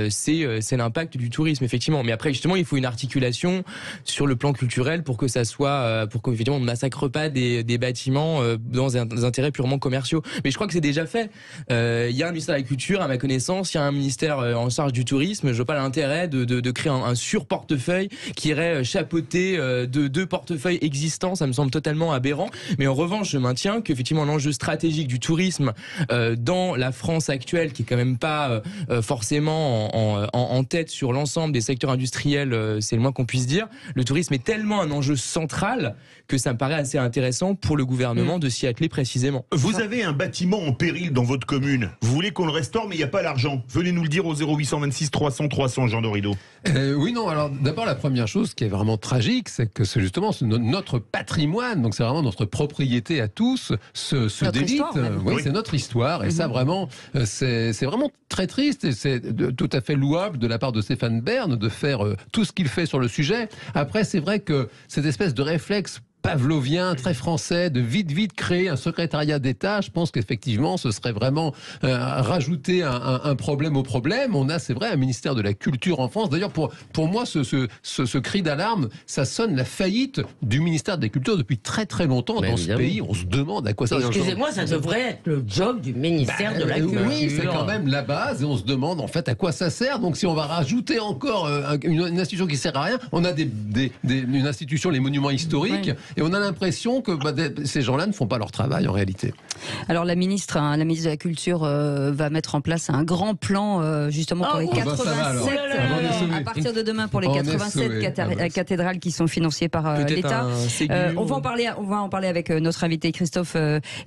c'est l'impact du tourisme, effectivement. Mais après, justement, il faut une articulation sur le plan culturel pour que ça soit, pour qu'évidemment on ne massacre pas des bâtiments dans des intérêts purement commerciaux. Mais je crois que c'est déjà fait. Il y a un ministère de la Culture, à ma connaissance, il y a un ministère en charge du tourisme. Je vois pas l'intérêt de créer un sur-portefeuille qui irait chapeauter de 2 portefeuilles existants. Ça me semble totalement aberrant. Mais en revanche, je maintiens qu'effectivement l'enjeu stratégique du tourisme dans la France actuelle, qui est quand même pas forcément en tête sur l'ensemble des secteurs industriels, c'est le moins qu'on puisse dire. Le tourisme est tellement un enjeu central que ça me paraît assez intéressant pour le gouvernement de s'y atteler précisément. Vous avez un bâtiment en péril dans votre commune. Vous voulez qu'on le restaure, mais il n'y a pas l'argent. Venez nous le dire au 0826 300 300, Jean Dorido. Oui, non. Alors, d'abord, la première chose qui est vraiment tragique, c'est que c'est justement notre patrimoine, donc c'est vraiment notre propriété à tous, se délite. Oui, c'est notre histoire. Et ça, vraiment, c'est vraiment très triste. Et c'est tout à fait louable de la part de Stéphane Bern de faire tout ce qu'il fait sur le sujet. Après, c'est vrai que cette espèce de réflexe pavlovien, très français, de vite créer un secrétariat d'État, je pense qu'effectivement, ce serait vraiment rajouter un problème au problème. On a, c'est vrai, un ministère de la Culture en France. D'ailleurs, pour moi, ce cri d'alarme, ça sonne la faillite du ministère de la Culture depuis très longtemps dans ce pays. On se demande à quoi ça... Excusez-moi, ça devrait être le job du ministère de la Culture. Oui, c'est quand même la base, et on se demande en fait à quoi ça sert. Donc si on va rajouter encore une institution qui sert à rien, on a une institution, les monuments historiques, Et on a l'impression que ces gens-là ne font pas leur travail en réalité. Alors la ministre de la Culture va mettre en place un grand plan justement pour les 87, à partir de demain pour les 87 cathédrales qui sont financées par l'État. On va en parler avec notre invité Christophe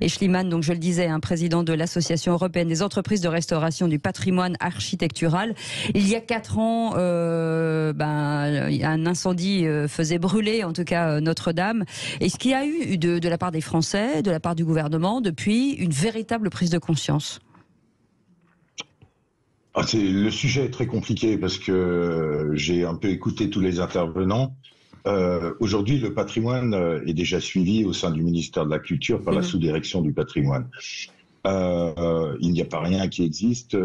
Eschliman, donc je le disais, président de l'Association européenne des entreprises de restauration du patrimoine architectural. Il y a 4 ans, un incendie faisait brûler en tout cas Notre-Dame. Est-ce qu'il y a eu de la part des Français, de la part du gouvernement, depuis une véritable prise de conscience ? Le sujet est très compliqué parce que j'ai un peu écouté tous les intervenants. Aujourd'hui, le patrimoine est déjà suivi au sein du ministère de la Culture par la sous-direction du patrimoine. Il n'y a pas rien qui existe.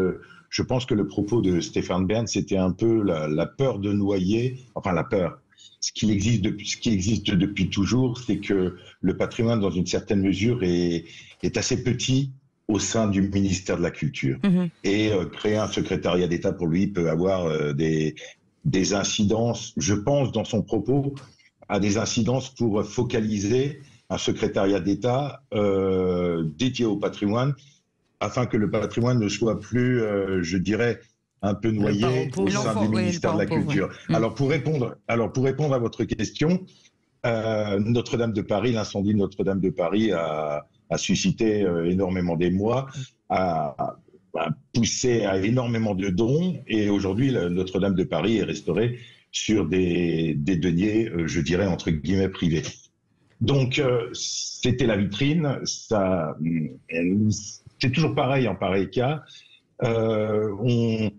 Je pense que le propos de Stéphane Bern, c'était un peu la peur de noyer, enfin la peur. Ce qui existe depuis toujours, c'est que le patrimoine, dans une certaine mesure, est assez petit au sein du ministère de la Culture. Et créer un secrétariat d'État, pour lui, peut avoir des incidences, je pense, dans son propos, à des incidences pour focaliser un secrétariat d'État dédié au patrimoine, afin que le patrimoine ne soit plus, je dirais, un peu noyé au sein du ministère de la Culture. Alors pour répondre à votre question, Notre-Dame de Paris, l'incendie de Notre-Dame de Paris a suscité énormément d'émoi, a poussé à énormément de dons, et aujourd'hui Notre-Dame de Paris est restaurée sur des deniers, je dirais entre guillemets privés. Donc c'était la vitrine. C'est toujours pareil en pareil cas. On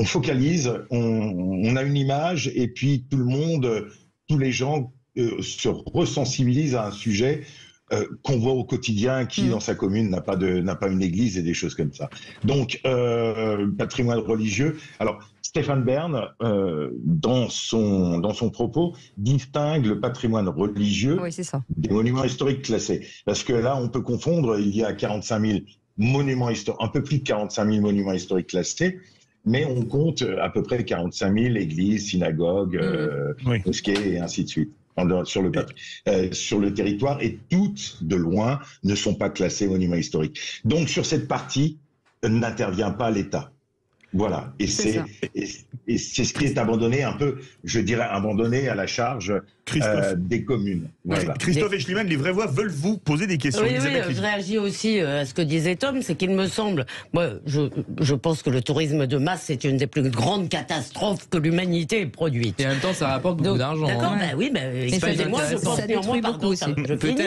focalise, on a une image, et puis tous les gens se resensibilisent à un sujet qu'on voit au quotidien, qui dans sa commune n'a pas une église et des choses comme ça. Donc patrimoine religieux. Alors Stéphane Bern, dans son propos, distingue le patrimoine religieux des monuments historiques classés, parce que là on peut confondre. Il y a 45 000 monuments historiques, un peu plus de 45 000 monuments historiques classés, mais on compte à peu près 45 000 églises, synagogues, mosquées et ainsi de suite sur le territoire, et toutes de loin ne sont pas classées monuments historiques. Donc sur cette partie n'intervient pas l'État. Voilà, et c'est ce qui est abandonné un peu, je dirais abandonné à la charge des communes. Voilà. Christophe Eschliman, les vraies voix veulent vous poser des questions. Oui, je réagis aussi à ce que disait Tom, c'est qu'il me semble, moi je pense que le tourisme de masse c'est une des plus grandes catastrophes que l'humanité ait produites. Et en même temps ça rapporte beaucoup d'argent. D'accord, excusez-moi, je pense néanmoins, pardon, je finis.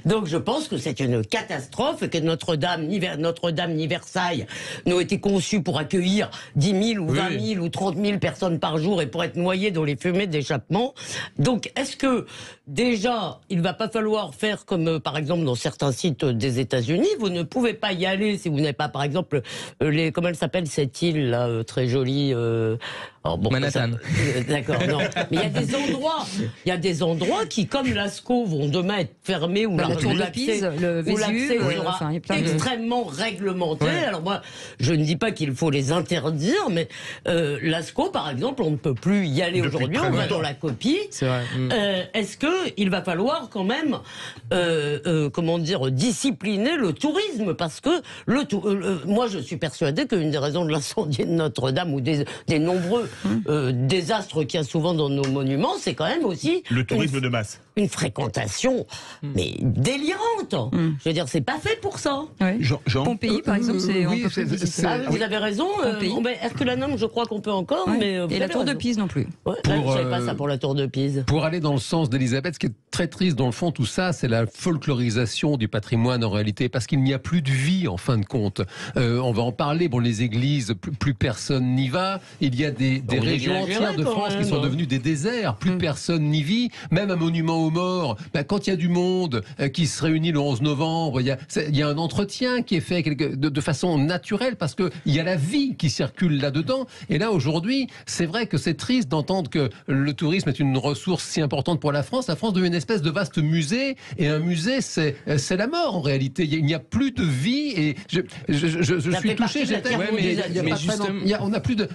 Donc je pense que c'est une catastrophe, et que Notre-Dame ni Versailles n'ont été conçus pour accueillir 10 000 ou 20 000 ou 30 000 personnes par jour et pour être noyés dans les fumées d'échappement. Donc, est-ce que, déjà, il va pas falloir faire comme, par exemple, dans certains sites des États-Unis, vous ne pouvez pas y aller si vous n'avez pas, par exemple, comment elle s'appelle cette île, là, très jolie, Manhattan. D'accord, non. Mais il y a des endroits qui, comme Lascaux, vont demain être fermés, où la tour de Pise, le Vésuve, sera extrêmement réglementé. Alors moi, je ne dis pas qu'il faut les interdire, mais Lascaux, par exemple, on ne peut plus y aller aujourd'hui, on va dans la copie. C'est vrai. Est-ce qu'il va falloir quand même, discipliner le tourisme, parce que moi je suis persuadé qu'une des raisons de l'incendie de Notre-Dame, ou des nombreux désastres qu'il y a souvent dans nos monuments, c'est quand même aussi le tourisme de masse. Une fréquentation mais délirante. Je veux dire, c'est pas fait pour ça. Pompéi, par exemple, vous avez raison. Herculanum, je crois qu'on peut encore, mais et la tour de Pise non plus. Je ne savais pas ça pour la tour de Pise. Pour aller dans le sens d'Elisabeth, ce qui est très triste dans le fond, tout ça, c'est la folklorisation du patrimoine en réalité, parce qu'il n'y a plus de vie en fin de compte. On va en parler. Bon, les églises, plus personne n'y va. Il y a des régions entières de France qui sont devenues des déserts. Plus personne n'y vit. Même un monument aux morts, quand il y a du monde qui se réunit le 11 novembre, il y a un entretien qui est fait de façon naturelle, parce qu'il y a la vie qui circule là-dedans. Et là, aujourd'hui, c'est vrai que c'est triste d'entendre que le tourisme est une ressource si importante pour la France. La France devient une espèce de vaste musée, et un musée, c'est la mort en réalité. Il n'y a plus de vie, et je suis touché. On n'a plus de...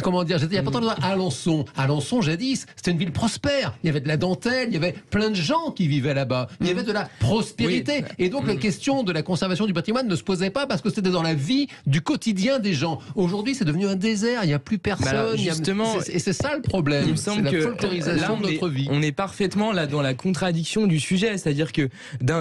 Comment dire, il y a pas longtemps à Alençon. Alençon, jadis, c'était une ville prospère. Il y avait de la dentelle, personnel, il y avait plein de gens qui vivaient là-bas, il y avait de la prospérité. Et donc la question de la conservation du patrimoine ne se posait pas parce que c'était dans la vie du quotidien des gens. Aujourd'hui, c'est devenu un désert, il n'y a plus personne. Justement, et c'est ça le problème. Il me semble que là, de notre vie. On est parfaitement là dans la contradiction du sujet, c'est-à-dire que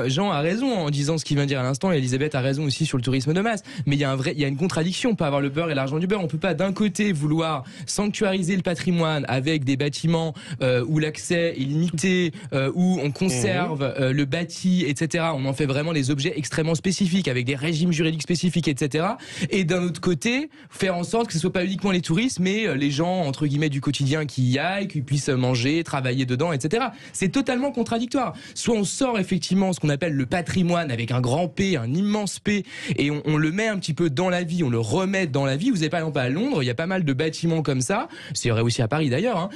Jean a raison en disant ce qu'il vient de dire à l'instant, et Elisabeth a raison aussi sur le tourisme de masse. Mais il y a une contradiction, on peut avoir le beurre et l'argent du beurre. On peut pas d'un côté vouloir sanctuariser le patrimoine avec des bâtiments où l'accès est limité, où on conserve le bâti, etc. On en fait vraiment des objets extrêmement spécifiques avec des régimes juridiques spécifiques, etc. Et d'un autre côté, faire en sorte que ce soit pas uniquement les touristes, mais les gens entre guillemets du quotidien qui y aillent, qui puissent manger, travailler dedans, etc. C'est totalement contradictoire. Soit on sort effectivement ce qu'on appelle le patrimoine avec un grand P, un immense P, et on le met un petit peu dans la vie, on le remet dans la vie. Vous avez par exemple à Londres, il y a pas mal de bâtiments comme ça, c'est vrai aussi à Paris d'ailleurs,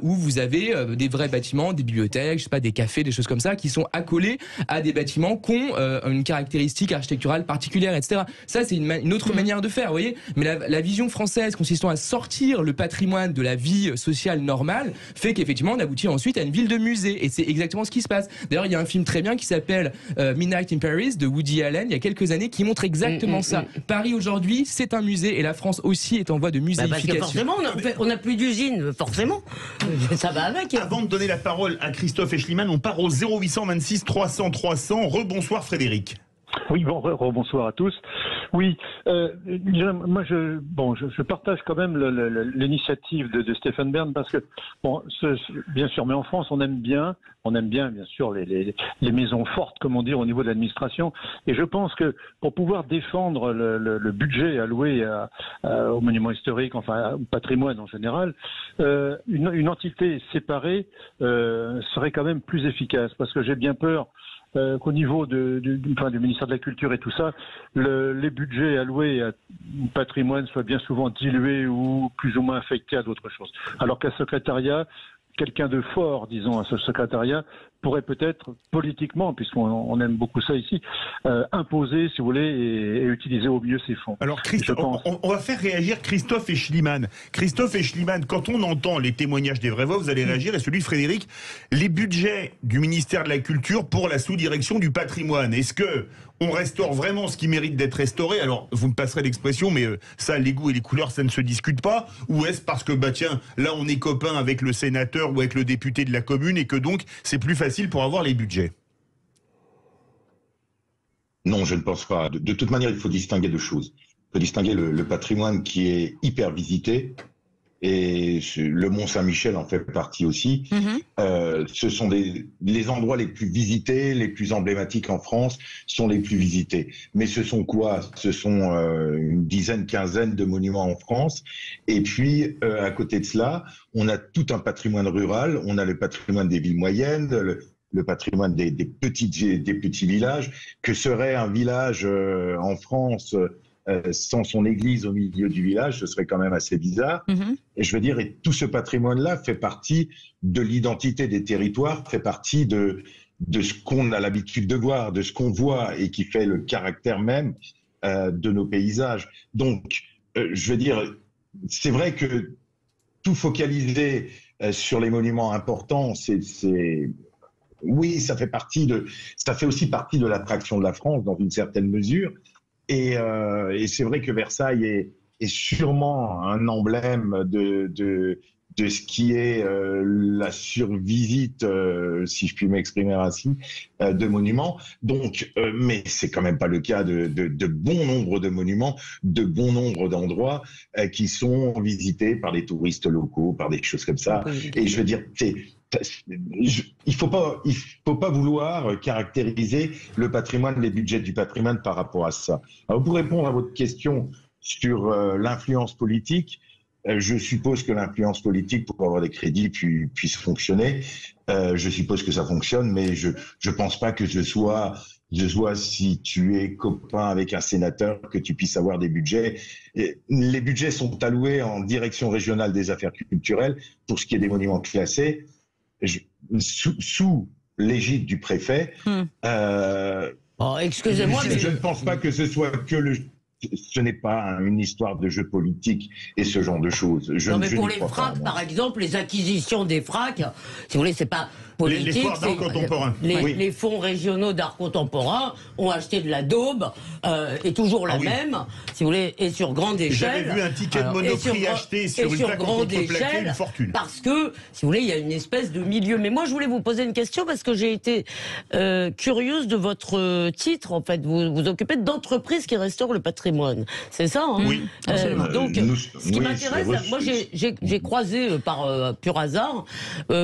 où vous avez des vrais bâtiments, des bibliothèques, je sais pas, des cafés, des choses comme ça, qui sont accolés à des bâtiments qui ont une caractéristique architecturale particulière, etc. Ça, c'est une autre manière de faire, vous voyez. Mais la vision française consistant à sortir le patrimoine de la vie sociale normale fait qu'effectivement, on aboutit ensuite à une ville de musée. Et c'est exactement ce qui se passe. D'ailleurs, il y a un film très bien qui s'appelle Midnight in Paris de Woody Allen, il y a quelques années, qui montre exactement ça. Paris aujourd'hui, c'est un musée, et la France aussi est en voie de muséification. Parce que forcément, on n'a plus d'usine, forcément. Ça va avec. Avant de donner la parole à Christophe Eschliman, on part au 0826 300 300. Rebonsoir Frédéric. Oui, bonsoir à tous. Oui, moi je partage quand même l'initiative de Stéphane Bern parce que bien sûr, mais en France on aime bien bien sûr les maisons fortes, comme on dit, au niveau de l'administration. Et je pense que pour pouvoir défendre le budget alloué aux monuments historiques, enfin au patrimoine en général, une entité séparée serait quand même plus efficace, parce que j'ai bien peur qu'au niveau du ministère de la Culture et tout ça, les budgets alloués au patrimoine soient bien souvent dilués ou plus ou moins affectés à d'autres choses. Alors qu'un secrétariat, quelqu'un de fort, disons, à ce secrétariat, pourrait peut-être politiquement, puisqu'on aime beaucoup ça ici, imposer, si vous voulez, et utiliser au mieux ces fonds. Alors Christophe, on va faire réagir Christophe Eschliman. Christophe Eschliman, quand on entend les témoignages des vrais voix, vous allez réagir, et celui de Frédéric, les budgets du ministère de la Culture pour la sous-direction du patrimoine, est-ce que on restaure vraiment ce qui mérite d'être restauré? Alors, vous me passerez l'expression, mais ça, les goûts et les couleurs, ça ne se discute pas. Ou est-ce parce que, tiens, là, on est copain avec le sénateur ou avec le député de la commune et que donc, c'est plus facile pour avoir les budgets? Non, je ne pense pas. De toute manière, il faut distinguer deux choses. Il faut distinguer le patrimoine qui est hyper visité, et le Mont-Saint-Michel en fait partie aussi. Ce sont les endroits les plus visités, les plus emblématiques en France, sont les plus visités. Mais ce sont quoi? Ce sont une dizaine, quinzaine de monuments en France. Et puis, à côté de cela, on a tout un patrimoine rural, on a le patrimoine des villes moyennes, le patrimoine des petits villages. Que serait un village en France sans son église au milieu du village? Ce serait quand même assez bizarre. Et je veux dire, et tout ce patrimoine-là fait partie de l'identité des territoires, fait partie de ce qu'on a l'habitude de voir, de ce qu'on voit, et qui fait le caractère même de nos paysages. Donc, je veux dire, c'est vrai que tout focaliser sur les monuments importants, oui, ça fait aussi partie de l'attraction de la France dans une certaine mesure. Et c'est vrai que Versailles est sûrement un emblème de ce qui est la survisite, si je puis m'exprimer ainsi, de monuments. Donc, mais c'est quand même pas le cas de bon nombre de monuments, de bon nombre d'endroits qui sont visités par les touristes locaux, par des choses comme ça. Et je veux dire, il faut pas vouloir caractériser le patrimoine, les budgets du patrimoine par rapport à ça. Alors, pour répondre à votre question sur l'influence politique, je suppose que l'influence politique, pour avoir des crédits, puisse fonctionner. Je suppose que ça fonctionne, mais je pense pas que je sois, si tu es copain avec un sénateur, que tu puisses avoir des budgets. Et les budgets sont alloués en direction régionale des affaires culturelles pour ce qui est des monuments classés, sous l'égide du préfet. Excusez-moi, mais je ne pense pas que ce soit que ce n'est pas une histoire de jeu politique et ce genre de choses. Non, mais pour les fracs, par exemple, les acquisitions des fracs, si vous voulez, c'est pas politique. Les foires d'art contemporain. Les fonds régionaux d'art contemporain ont acheté de la daube, et toujours la même, si vous voulez, et sur grande échelle. J'avais vu un ticket de Monoprix acheté sur une plaque contreplaquée, une fortune. Parce que, si vous voulez, il y a une espèce de milieu. Mais moi, je voulais vous poser une question parce que j'ai été curieuse de votre titre. En fait, vous vous occupez d'entreprises qui restaurent le patrimoine. C'est ça, hein? Oui. Donc, ce qui m'intéresse, moi, j'ai croisé par pur hasard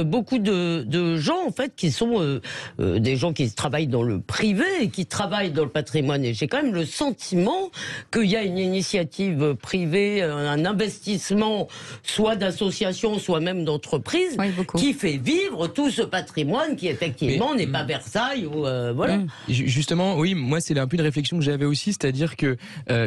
beaucoup de gens, en fait, qui sont des gens qui travaillent dans le privé et qui travaillent dans le patrimoine. Et j'ai quand même le sentiment qu'il y a une initiative privée, un investissement, soit d'associations, soit même d'entreprises, qui fait vivre tout ce patrimoine qui, effectivement, n'est pas Versailles ou voilà. Justement, oui, moi, c'est un peu une réflexion que j'avais aussi, c'est-à-dire que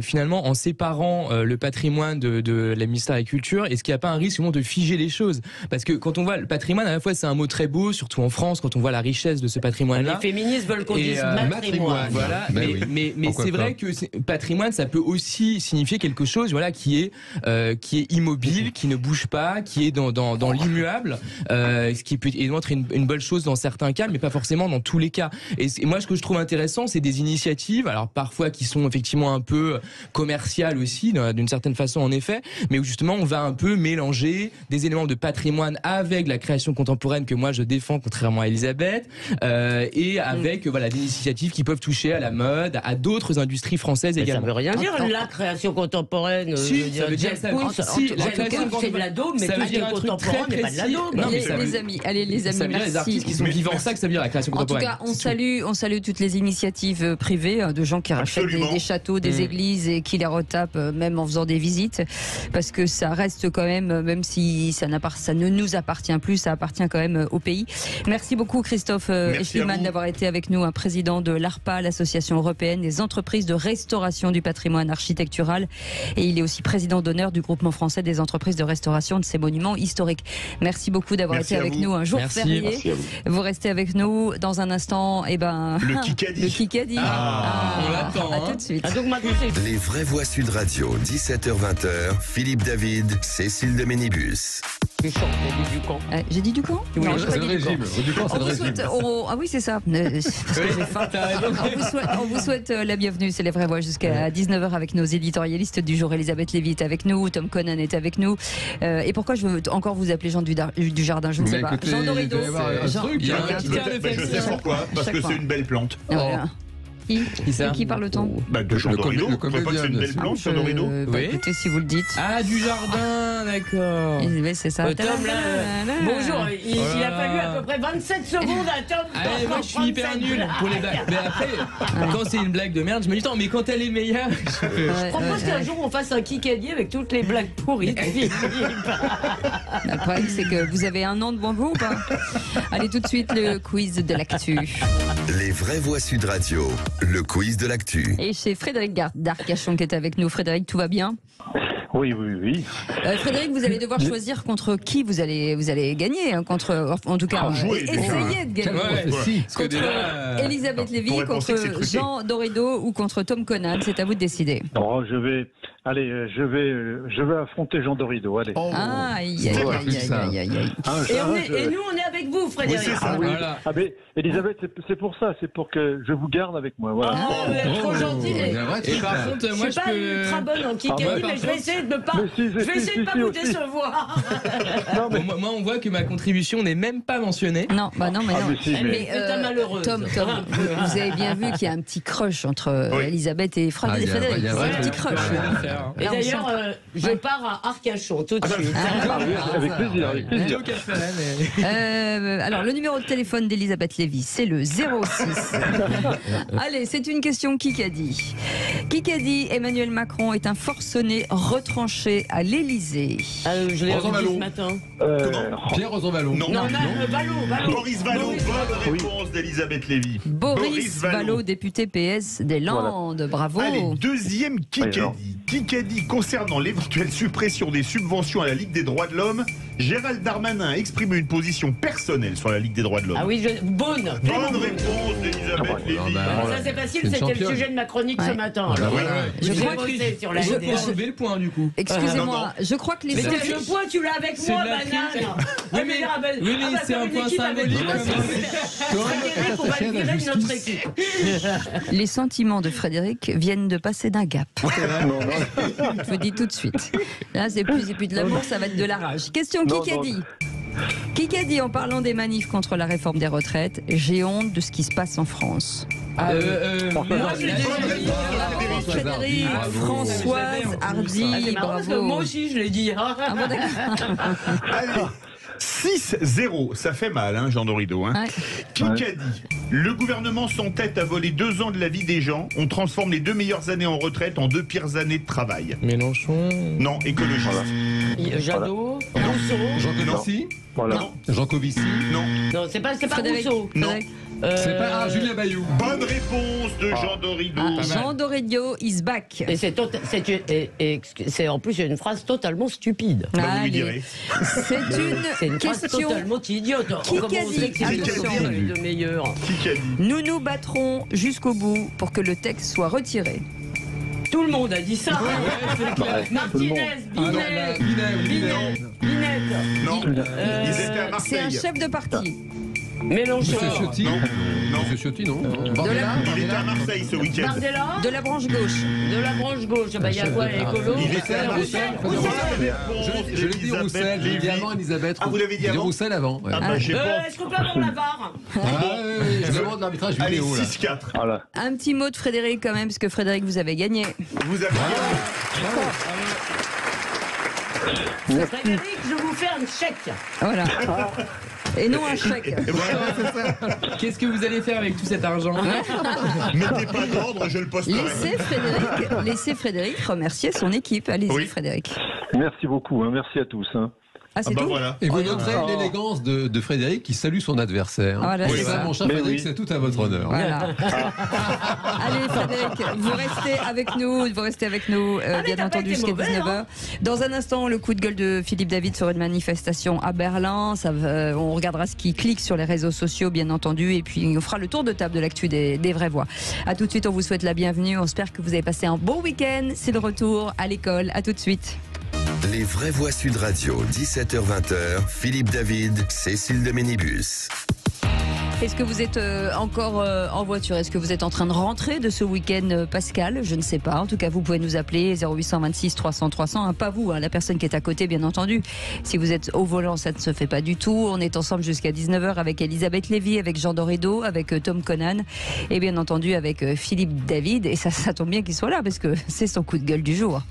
finalement, en séparant le patrimoine de la ministère de la Culture, est-ce qu'il n'y a pas un risque de figer les choses? Parce que quand on voit le patrimoine, à la fois, c'est un mot très beau, surtout en France, quand on voit la richesse de ce patrimoine-là. Les féministes veulent qu'on dise matrimoine. Voilà, mais c'est vrai que patrimoine, ça peut aussi signifier quelque chose, voilà, qui est immobile, qui ne bouge pas, qui est dans l'immuable, ce qui peut être une bonne chose dans certains cas, mais pas forcément dans tous les cas. Et moi, ce que je trouve intéressant, c'est des initiatives, alors parfois qui sont effectivement un peu commerciales aussi, d'une certaine façon en effet, mais où justement on va un peu mélanger des éléments de patrimoine avec la création contemporaine que moi je défends, contrairement à Elisabeth, et avec des initiatives qui peuvent toucher à la mode, à d'autres industries françaises également. Ça veut rien dire, la création contemporaine. Si, ça veut dire la création c'est de la daube, mais ça veut dire contemporain n'est pas de la daube. Les amis, ça veut dire les artistes qui sont vivants, ça que ça veut dire la création contemporaine. En tout cas, on salue toutes les initiatives privées de gens qui rachètent des châteaux, des églises et qui les retapent même en faisant des visites, parce que ça reste quand même si ça ne nous appartient plus, ça appartient quand même au pays. Merci beaucoup Christophe Eschliman d'avoir été avec nous, un président de l'ARPA, l'association européenne des entreprises de restauration du patrimoine architectural, et il est aussi président d'honneur du groupement français des entreprises de restauration de ces monuments historiques. Merci beaucoup d'avoir été avec nous un jour férié. Vous restez avec nous dans un instant. Le Kikadi. On l'attend. À tout de suite. Les vraies voix Sud Radio, 17h-20h, Philippe David, Cécile de Ménibus. J'ai dit Ducamp? Oui, c'est le régime. Ducamp, c'est le régime. Ah oui, c'est ça. Parce que j'ai faim. On vous souhaite la bienvenue. C'est les vraies voix jusqu'à 19h avec nos éditorialistes du jour. Elisabeth Lévy est avec nous, Tom Conan est avec nous. Et pourquoi je veux encore vous appeler Jean du Jardin? Je ne sais pas. Jean Dorido. Il y a un petit je sais pourquoi. Parce que c'est une belle plante. Qui parle-t-on? De Jean Dorido. Vous croyez pas que c'est une belle plante, Jean Dorido? Écoutez, si vous le dites. Ah, du jardin, d'accord. C'est ça. Tom, bonjour, il a fallu à peu près 27 secondes à Tom. Moi, je suis hyper nul pour les blagues. Mais après, quand c'est une blague de merde, je me dis, mais quand elle est meilleure. Je propose qu'un jour on fasse un Kikadi avec toutes les blagues pourries. Le problème, c'est que vous avez un an devant vous ou pas? Allez, tout de suite, le quiz de l'actu. Les vraies voix Sud Radio. Le quiz de l'actu. Et c'est Frédéric d'Arcachon qui est avec nous. Frédéric, tout va bien? Oui. Frédéric, vous allez devoir choisir contre qui vous allez gagner. En tout cas, essayez de gagner. Contre Elisabeth Lévy, contre Jean Dorido ou contre Tom Conan. C'est à vous de décider. Je vais affronter Jean Dorido. Allez. Aïe. Et nous, on est avec vous, Frédéric. Oui, c'est ça. Voilà. Mais Elisabeth, c'est pour ça. C'est pour que je vous garde avec moi. Voilà. Trop gentil. Et par contre, moi, je suis pas ultra bonne en Kikadi, mais je vais essayer de ne pas. Je vais essayer de pas vous décevoir. Moi, on voit que ma contribution n'est même pas mentionnée. Non, mais non. Mais t'es malheureuse. Tom, vous avez bien vu qu'il y a un petit crush entre Elisabeth et Frédéric. Un petit crush. Et d'ailleurs, je pars à Arcachon tout de suite. Avec plaisir. Alors, le numéro de téléphone d'Elisabeth Lévy, c'est le 06. Allez, c'est une question Kikadi. Kikadi, Emmanuel Macron est un forcené retranché à l'Élysée. Je l'ai entendu ce matin. Pierre Rosanvallon. Non, Vallot. Boris Vallot, bonne réponse d'Elisabeth Lévy. Boris Vallot, député PS des Landes. Bravo. Allez, deuxième Kikadi. Kikadi concernant l'éventuelle suppression des subventions à la Ligue des droits de l'homme Gérald Darmanin a exprimé une position personnelle sur la Ligue des droits de l'homme. Ah oui, bonne réponse d'Elisabeth Lévy. Ça c'est facile, c'était le sujet de ma chronique ce matin. Je crois que sur la je enlever le point du coup. Excusez-moi, je crois que les... Mais le point, tu l'as avec moi, banane. Oui, mais c'est un point symbolique. Les sentiments de Frédéric viennent de passer d'un gap. Je vous dis tout de suite. Là, c'est plus de l'amour, ça va être de la rage. Question Kikadi. Kikadi, en parlant des manifs contre la réforme des retraites, j'ai honte de ce qui se passe en France. Frédéric, Françoise, Hardy, bravo. Moi aussi, je l'ai dit. Allez, 6-0, ça fait mal, hein, Jean Dorido. Hein. Kikadi, le gouvernement s'entête à voler 2 ans de la vie des gens. On transforme les 2 meilleures années en retraite en 2 pires années de travail. Mélenchon. Non, écologiste. Jadot. Rousseau. Jean Covici. Jean Covici. Non, c'est pas Frédéric. Rousseau. Non. C'est pas Julien Bayou. Bonne réponse de Jean Dorido. Jean Dorido is back. Et c'est en plus une phrase totalement stupide. Vous lui direz. C'est une phrase question totalement idiote. de meilleur. Nous nous battrons jusqu'au bout pour que le texte soit retiré. Tout le monde a dit ça. Martinez, Binet. Non, ils étaient à c'est un Marseille. chef de parti. Mélenchon. Monsieur Ciotti. Monsieur Ciotti, non. Il était à Marseille ce week-end. Bardella. De la branche gauche. De la branche gauche. Il y a quoi, écolo? Il était à Marseille. Je l'ai dit Roussel, j'ai dit avant Elisabeth. Ah, vous l'avez dit avant? Roussel avant. Est-ce qu'on peut avoir la barre? Je demande l'arbitrage Allez, vidéo. 6-4. Voilà. Un petit mot de Frédéric quand même, parce que Frédéric, vous avez gagné. Vous avez Frédéric, je vous fais un chèque. Voilà. Et non un chèque. Qu'est-ce que vous allez faire avec tout cet argent? Mettez pas d'ordre, je le posterai. Laissez Frédéric remercier son équipe. Allez-y, Frédéric. Merci beaucoup, merci à tous. Ah, c'est tout. Voilà. Et vous noterez l'élégance de Frédéric qui salue son adversaire. Voilà, Oui, ça, mon cher Frédéric, c'est tout à votre honneur. Voilà. Allez, Frédéric, vous restez avec nous, bien entendu, jusqu'à 19h. Dans un instant, le coup de gueule de Philippe David sur une manifestation à Berlin. On regardera ce qui clique sur les réseaux sociaux, bien entendu, et puis on fera le tour de table de l'actu des vraies voix. À tout de suite, on vous souhaite la bienvenue. On espère que vous avez passé un bon week-end. C'est le retour à l'école. À tout de suite. Les vraies voix Sud Radio, 17h-20h, Philippe David, Cécile de Ménibus. Est-ce que vous êtes encore en voiture? Est-ce que vous êtes en train de rentrer de ce week-end pascal? Je ne sais pas. En tout cas, vous pouvez nous appeler 0826 300 300. Pas vous, la personne qui est à côté, bien entendu. Si vous êtes au volant, ça ne se fait pas du tout. On est ensemble jusqu'à 19h avec Elisabeth Lévy, avec Jean Dorido, avec Tom Conan et bien entendu avec Philippe David. Et ça tombe bien qu'il soit là parce que c'est son coup de gueule du jour.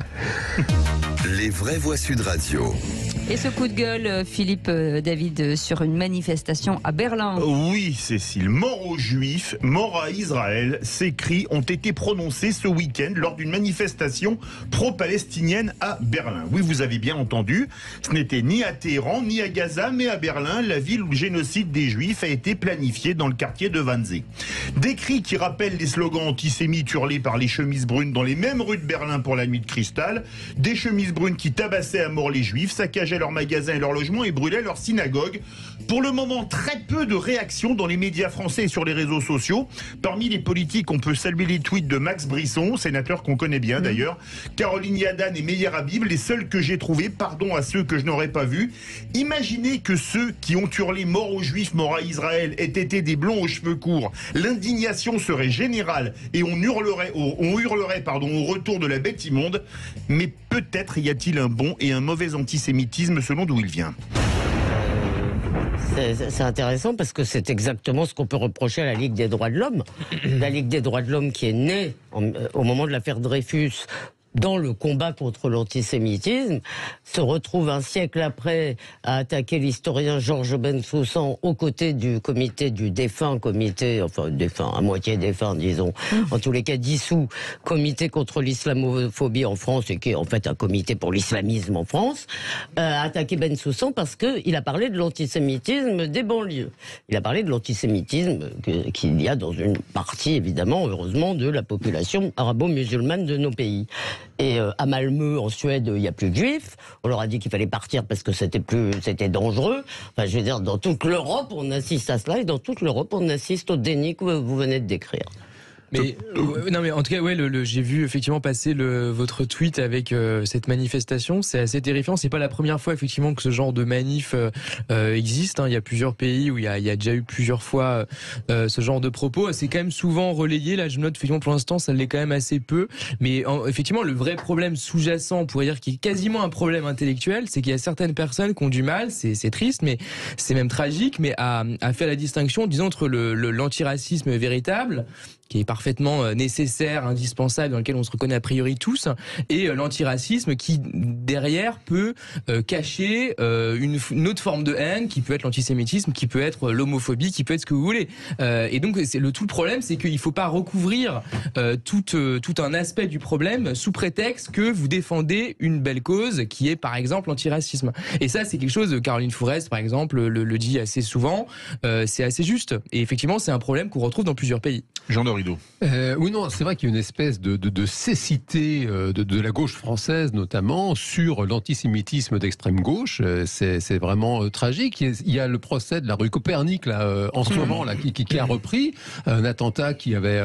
Les vraies voix Sud Radio. Et ce coup de gueule, Philippe David, sur une manifestation à Berlin. Oui, Cécile. Mort aux Juifs, mort à Israël. Ces cris ont été prononcés ce week-end lors d'une manifestation pro-palestinienne à Berlin. Oui, vous avez bien entendu. Ce n'était ni à Téhéran, ni à Gaza, mais à Berlin, la ville où le génocide des Juifs a été planifié dans le quartier de Wannsee. Des cris qui rappellent les slogans antisémites hurlés par les chemises brunes dans les mêmes rues de Berlin pour la nuit de cristal. Des chemises brunes qui tabassaient à mort les Juifs, saccageaient leurs magasins et leurs logements et brûlaient leur synagogue. Pour le moment, très peu de réactions dans les médias français et sur les réseaux sociaux. Parmi les politiques, on peut saluer les tweets de Max Brisson, sénateur qu'on connaît bien d'ailleurs, Caroline Yadan et Meyer Habib, les seuls que j'ai trouvés, pardon à ceux que je n'aurais pas vus. Imaginez que ceux qui ont hurlé mort aux Juifs, mort à Israël aient été des blonds aux cheveux courts. L'indignation serait générale et on hurlerait au retour de la bête immonde. Mais peut-être y a-t-il un bon et un mauvais antisémitisme selon d'où il vient. C'est intéressant parce que c'est exactement ce qu'on peut reprocher à la Ligue des droits de l'homme. La Ligue des droits de l'homme qui est née au moment de l'affaire Dreyfus dans le combat contre l'antisémitisme, se retrouve un siècle après à attaquer l'historien Georges Bensoussan aux côtés du comité du défunt, à moitié défunt, disons, en tous les cas dissous, comité contre l'islamophobie en France, et qui est en fait un comité pour l'islamisme en France, a attaqué Bensoussan parce qu'il a parlé de l'antisémitisme des banlieues. Il a parlé de l'antisémitisme qu'il y a dans une partie, évidemment, heureusement, de la population arabo-musulmane de nos pays. Et à Malmö, en Suède, il n'y a plus de juifs. On leur a dit qu'il fallait partir parce que c'était dangereux. Enfin, je veux dire, dans toute l'Europe, on assiste à cela, et dans toute l'Europe, on assiste au déni que vous venez de décrire. Mais non, mais en tout cas, ouais, j'ai vu effectivement passer votre tweet avec cette manifestation. C'est assez terrifiant. C'est pas la première fois effectivement que ce genre de manif existe. Hein. Il y a plusieurs pays où il y a déjà eu plusieurs fois ce genre de propos. C'est quand même souvent relayé. Là, je note effectivement pour l'instant, ça l'est quand même assez peu. Mais effectivement, le vrai problème sous-jacent, on pourrait dire qu'il est quasiment un problème intellectuel, c'est qu'il y a certaines personnes qui ont du mal. C'est triste, mais c'est même tragique, mais à faire la distinction, disons, entre l'antiracisme véritable, qui est parfaitement nécessaire, indispensable, dans lequel on se reconnaît a priori tous, et l'antiracisme qui, derrière, peut cacher une autre forme de haine, qui peut être l'antisémitisme, qui peut être l'homophobie, qui peut être ce que vous voulez. Et donc, tout le problème, c'est qu'il ne faut pas recouvrir tout un aspect du problème sous prétexte que vous défendez une belle cause, qui est, par exemple, l'antiracisme. Et ça, c'est quelque chose, Caroline Fourest, par exemple, le dit assez souvent, c'est assez juste. Et effectivement, c'est un problème qu'on retrouve dans plusieurs pays. Jean de Rideau. Oui, non, c'est vrai qu'il y a une espèce de cécité de la gauche française, notamment, sur l'antisémitisme d'extrême gauche. C'est vraiment tragique. Il y a le procès de la rue Copernic, là, en ce moment, là, qui a repris un attentat qui avait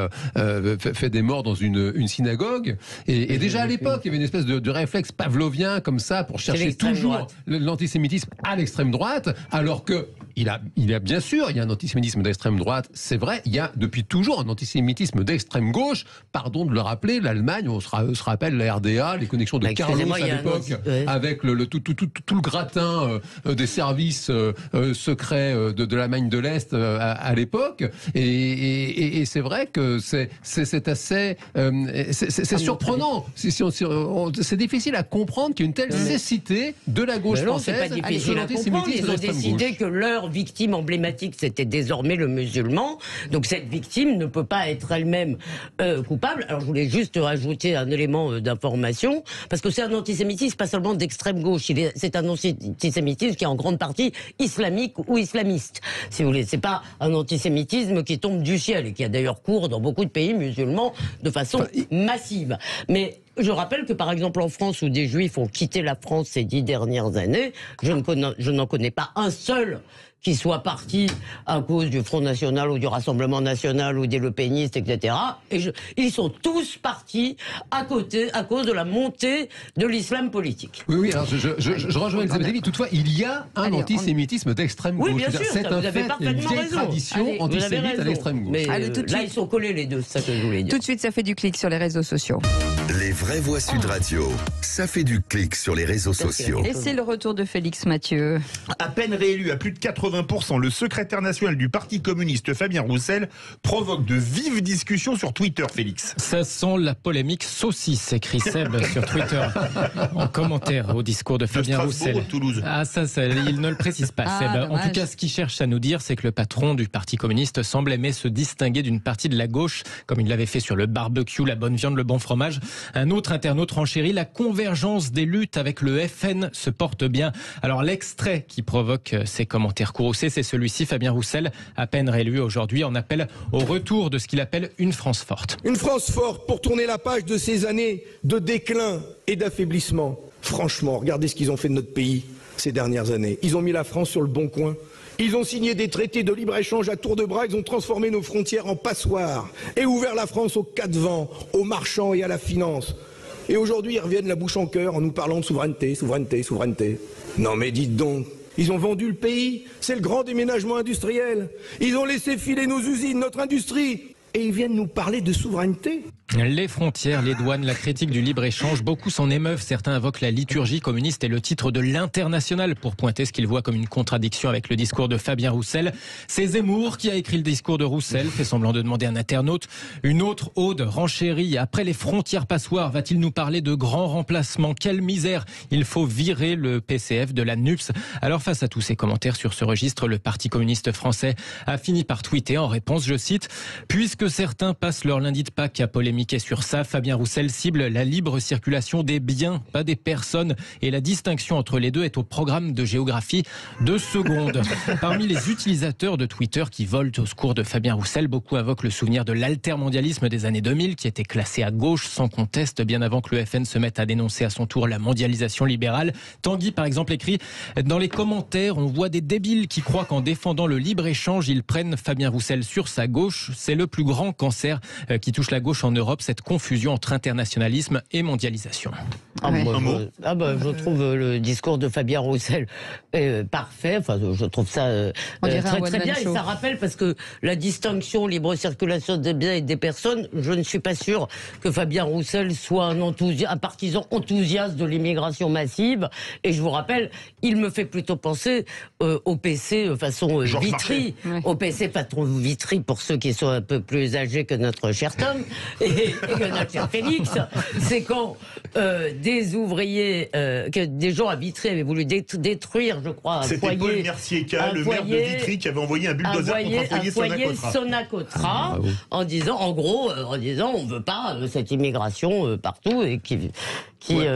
fait des morts dans une synagogue. Et déjà à l'époque, il y avait une espèce de réflexe pavlovien, comme ça, pour chercher toujours l'antisémitisme à l'extrême droite, alors que il y a bien sûr, il y a un antisémitisme d'extrême droite, c'est vrai, il y a depuis toujours un antisémitisme d'extrême gauche. Pardon de le rappeler, l'Allemagne, on se rappelle la RDA, les connexions de Carlos à l'époque, avec tout le gratin des services secrets de l'Allemagne de l'Est à l'époque. Et c'est vrai que c'est assez... c'est surprenant. C'est difficile à comprendre qu'il y ait une telle cécité de la gauche française. C'est pas difficile à comprendre. Ils ont décidé que leur victime emblématique, c'était désormais le musulman. Donc cette victime ne peut pas être elle-même coupable. Alors je voulais juste rajouter un élément d'information, parce que c'est un antisémitisme pas seulement d'extrême gauche, c'est un antisémitisme qui est en grande partie islamique ou islamiste, si vous voulez. C'est pas un antisémitisme qui tombe du ciel, et qui a d'ailleurs cours dans beaucoup de pays musulmans de façon massive. Mais je rappelle que, par exemple, en France, où des Juifs ont quitté la France ces 10 dernières années, je n'en connais pas un seul qui soit parti à cause du Front National ou du Rassemblement National ou des Le Penistes, etc. Et ils sont tous partis à cause de la montée de l'islam politique. Oui, alors je rejoins Elisabeth Lévy. Toutefois, il y a un antisémitisme d'extrême gauche. Oui, bien sûr, c'est un fait, une vieille tradition antisémite à l'extrême gauche. Mais là, ils sont collés les deux, c'est ça que je voulais dire. Tout de suite, ça fait du clic sur les réseaux sociaux. Les vraies voix Sud Radio, ça fait du clic sur les réseaux sociaux. Et c'est le retour de Félix Mathieu. À peine réélu à plus de 80%, le secrétaire national du Parti communiste, Fabien Roussel, provoque de vives discussions sur Twitter, Félix. Ça sent la polémique saucisse, écrit Seb sur Twitter, en commentaire au discours de Fabien Roussel. Toulouse. Ah, ça, il ne le précise pas, Seb. En tout cas, ce qu'il cherche à nous dire, c'est que le patron du Parti communiste semble aimer se distinguer d'une partie de la gauche, comme il l'avait fait sur le barbecue, la bonne viande, le bon fromage. Un autre internaute renchérit, la convergence des luttes avec le FN se porte bien. Alors l'extrait qui provoque ces commentaires courroucés, c'est celui-ci. Fabien Roussel, à peine réélu aujourd'hui, en appelle au retour de ce qu'il appelle une France forte. Une France forte pour tourner la page de ces années de déclin et d'affaiblissement. Franchement, regardez ce qu'ils ont fait de notre pays ces dernières années. Ils ont mis la France sur le bon coin. Ils ont signé des traités de libre-échange à tour de bras, ils ont transformé nos frontières en passoires et ouvert la France aux quatre vents, aux marchands et à la finance. Et aujourd'hui, ils reviennent la bouche en cœur en nous parlant de souveraineté, souveraineté, souveraineté. Non mais dites donc, ils ont vendu le pays, c'est le grand déménagement industriel. Ils ont laissé filer nos usines, notre industrie. Et ils viennent nous parler de souveraineté. Les frontières, les douanes, la critique du libre-échange, beaucoup s'en émeuvent. Certains invoquent la liturgie communiste et le titre de l'International pour pointer ce qu'ils voient comme une contradiction avec le discours de Fabien Roussel. C'est Zemmour qui a écrit le discours de Roussel, fait semblant de demander à un internaute. Une autre ode renchérie. Après les frontières passoires, va-t-il nous parler de grands remplacements? Quelle misère! Il faut virer le PCF de la NUPS. Alors face à tous ces commentaires sur ce registre, le Parti communiste français a fini par tweeter en réponse, je cite, « Puisque certains passent leur lundi de Pâques à polémiquer polémique est sur ça. Fabien Roussel cible la libre circulation des biens, pas des personnes. Et la distinction entre les deux est au programme de géographie 2 secondes. Parmi les utilisateurs de Twitter qui volent au secours de Fabien Roussel, beaucoup invoquent le souvenir de l'altermondialisme des années 2000 qui était classé à gauche sans conteste, bien avant que le FN se mette à dénoncer à son tour la mondialisation libérale. Tanguy, par exemple, écrit « Dans les commentaires, on voit des débiles qui croient qu'en défendant le libre-échange, ils prennent Fabien Roussel sur sa gauche. C'est le plus grand cancer qui touche la gauche en Europe, cette confusion entre internationalisme et mondialisation. » Je trouve le discours de Fabien Roussel parfait. Enfin, je trouve ça très bien. Et ça rappelle, parce que la distinction libre circulation des biens et des personnes, je ne suis pas sûr que Fabien Roussel soit un partisan enthousiaste de l'immigration massive. Et je vous rappelle, il me fait plutôt penser au PC façon Vitry. Au PC façon Vitry, pour ceux qui sont un peu plus âgés que notre cher Tom et que notre cher Félix. C'est quand des ouvriers, que des gens à Vitry avaient voulu détruire, je crois, un foyer. C'était Paul Mercier-Cas, le maire de Vitry, qui avait envoyé un bulldozer contre un foyer Sonacotra, en disant, on veut pas cette immigration partout et qui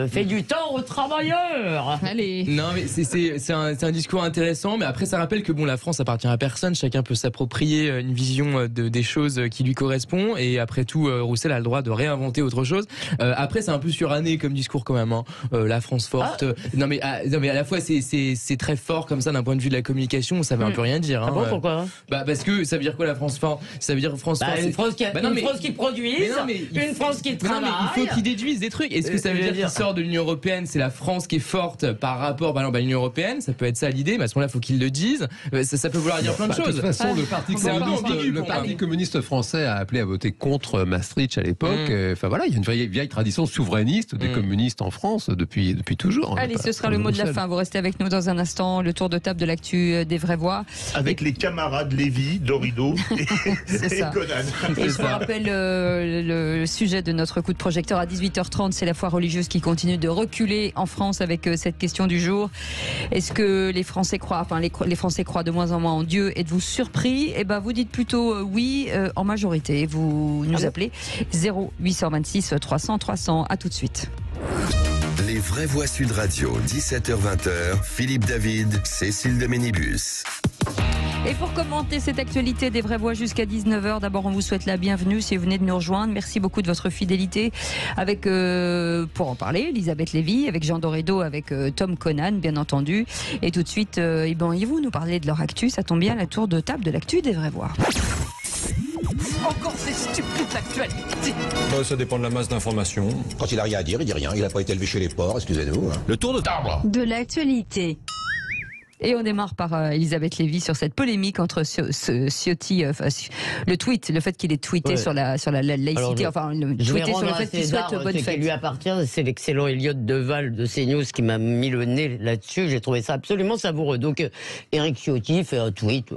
fait du tort aux travailleurs. Allez. Non, mais c'est un discours intéressant, mais après ça rappelle que la France appartient à personne, chacun peut s'approprier une vision des choses qui lui correspond, et après tout, Roussel a le droit de réinventer autre chose. Après, c'est un peu suranné comme discours quand même, hein. La France forte. Non mais à la fois c'est très fort comme ça d'un point de vue de la communication, ça veut un peu rien dire. Ah bon, pourquoi? Parce que ça veut dire quoi la France forte? Ça veut dire France forte. Une France qui produit, une France qui travaille. Il faut qu'ils déduisent des trucs. Est-ce que ça veut dire qu'il sort de l'Union Européenne, c'est la France qui est forte par rapport à l'Union Européenne? Ça peut être ça l'idée, mais à ce moment-là, il faut qu'ils le disent. Ça peut vouloir dire plein de choses. De toute façon, le Parti communiste français a appelé à voter contre Maastricht à l'époque. Enfin voilà, il y a une vieille tradition souverainiste des communistes en France depuis toujours. Allez, ce sera le mot de la fin. Vous restez avec nous dans un instant. Le tour de table de l'actu des vraies voix. Avec les camarades Lévy, Dorido et Conan. Et je vous rappelle le sujet de notre coup de projecteur à 18h30, c'est la foi religieuse qui continue de reculer en France avec cette question du jour. Est-ce que les Français croient de moins en moins en Dieu? Êtes-vous surpris? Eh ben, vous dites plutôt oui en majorité. Vous nous appelez 0826 300 300. À tout de suite. Les vraies voix Sud Radio, 17h-20h, Philippe David, Cécile de Ménibus. Et pour commenter cette actualité des vraies voix jusqu'à 19h, d'abord on vous souhaite la bienvenue si vous venez de nous rejoindre. Merci beaucoup de votre fidélité avec, pour en parler, Elisabeth Lévy, avec Jean Dorido, avec Tom Conan, bien entendu. Et tout de suite, Yves nous parler de leur actu. Ça tombe bien, la tour de table de l'actu des vraies voix. Encore ces stupides actualités. Ça dépend de la masse d'informations. Quand il a rien à dire, il dit rien. Il n'a pas été élevé chez les porcs, excusez-nous. Le tour de table de l'actualité. Et on démarre par Elisabeth Lévy sur cette polémique entre Ciotti, le tweet, le fait qu'il ait tweeté sur la laïcité, tweeté sur le fait qu'il souhaite bonne fête. Ce qui lui appartient, c'est l'excellent Elliot Deval de CNews qui m'a mis le nez là-dessus. J'ai trouvé ça absolument savoureux. Donc, Éric Ciotti fait un tweet,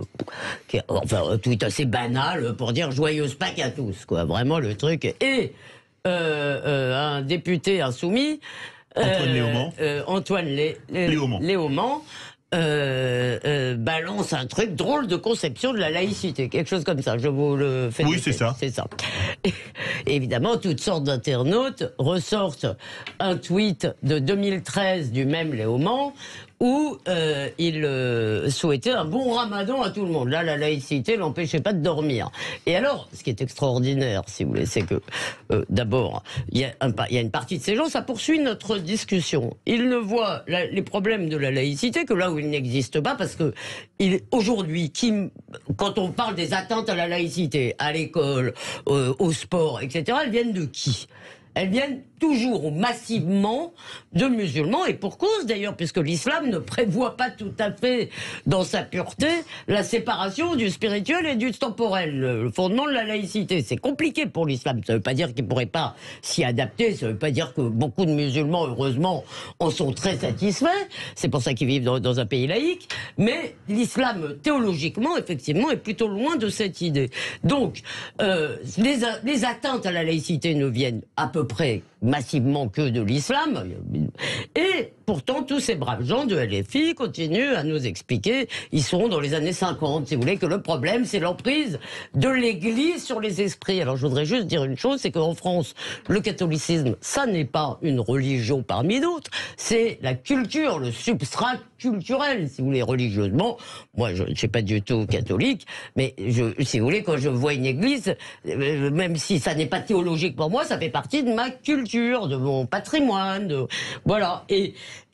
un tweet assez banal pour dire joyeuse Pâques à tous, quoi. Vraiment le truc. Et un député insoumis, Antoine Léaumont, balance un truc drôle de conception de la laïcité, quelque chose comme ça, je vous le fais. Oui, c'est ça. Et évidemment, toutes sortes d'internautes ressortent un tweet de 2013 du même Léaumont où il souhaitait un bon ramadan à tout le monde. Là, la laïcité l'empêchait pas de dormir. Et alors, ce qui est extraordinaire, si vous voulez, c'est que d'abord, il y a une partie de ces gens, ça poursuit notre discussion. Ils ne voient les problèmes de la laïcité que là où il n'existe pas, parce que aujourd'hui, quand on parle des atteintes à la laïcité, à l'école, au sport, etc., elles viennent de qui ? Elles viennent toujours massivement de musulmans, et pour cause d'ailleurs, puisque l'islam ne prévoit pas tout à fait dans sa pureté la séparation du spirituel et du temporel, le fondement de la laïcité. C'est compliqué pour l'islam, ça ne veut pas dire qu'il ne pourrait pas s'y adapter, ça ne veut pas dire que beaucoup de musulmans, heureusement, en sont très satisfaits, c'est pour ça qu'ils vivent dans un pays laïque, mais l'islam, théologiquement, effectivement, est plutôt loin de cette idée. Donc, les atteintes à la laïcité ne viennent à peu peu près massivement que de l'islam. Et pourtant, tous ces braves gens de LFI continuent à nous expliquer, ils sont dans les années 50, si vous voulez, que le problème, c'est l'emprise de l'Église sur les esprits. Alors, je voudrais juste dire une chose, c'est qu'en France, le catholicisme, ça n'est pas une religion parmi d'autres, c'est la culture, le substrat culturel, si vous voulez, religieusement. Moi, je ne suis pas du tout catholique, mais si vous voulez, quand je vois une église, même si ça n'est pas théologique pour moi, ça fait partie de ma culture, de mon patrimoine, voilà.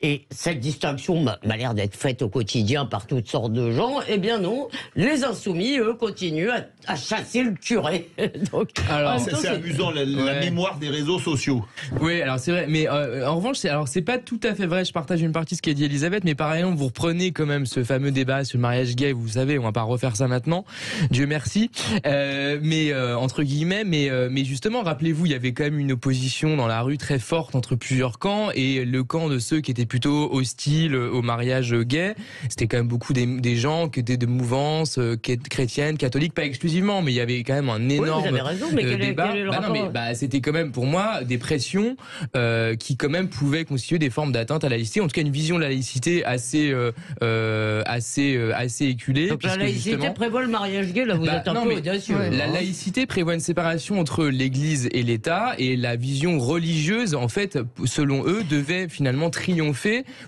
Et cette distinction m'a l'air d'être faite au quotidien par toutes sortes de gens. Eh bien non, les insoumis, eux, continuent à chasser le curé. Donc, alors, c'est amusant, la mémoire des réseaux sociaux. Oui, alors c'est vrai, mais en revanche, c'est pas tout à fait vrai. Je partage une partie de ce qu'a dit Elisabeth, mais par exemple, vous reprenez quand même ce fameux débat sur le mariage gay. Vous savez, on va pas refaire ça maintenant, Dieu merci. Mais entre guillemets, mais justement, rappelez-vous, il y avait quand même une opposition dans la rue très forte entre plusieurs camps, et le camp de ceux qui étaient plutôt hostiles au mariage gay, c'était quand même beaucoup des gens qui étaient de mouvance chrétienne, catholique, pas exclusivement, mais il y avait quand même un énorme débat. C'était quand même pour moi des pressions qui quand même pouvaient constituer des formes d'atteinte à la laïcité, en tout cas une vision de la laïcité assez éculée. Donc la laïcité prévoit le mariage gay, là vous êtes un peu audacieux. La laïcité prévoit une séparation entre l'Église et l'État, et la vision religieuse, en fait, selon eux, devait finalement triompher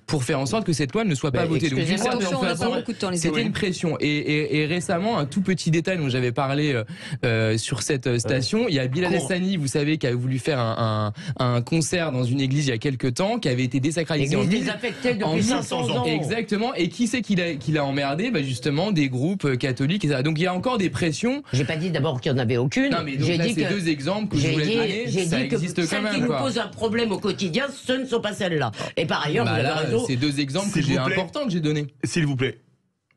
pour faire en sorte que cette loi ne soit pas votée. Donc d'une certaine façon, c'était une pression. Et récemment, un tout petit détail dont j'avais parlé sur cette station, il y a Bilal Hassani, vous savez, qui avait voulu faire un concert dans une église il y a quelques temps, qui avait été désacralisé en désaffecté depuis 500 ans. Exactement. Et qui c'est qui l'a emmerdé? Justement, des groupes catholiques. Donc il y a encore des pressions. J'ai pas dit d'abord qu'il n'y en avait aucune. Non, mais donc là, ces deux exemples que je voulais donner, ça existe quand même. Celles qui nous posent un problème au quotidien, ce ne sont pas celles-là. Et par ailleurs, c'est deux exemples importants que j'ai donnés. S'il vous plaît.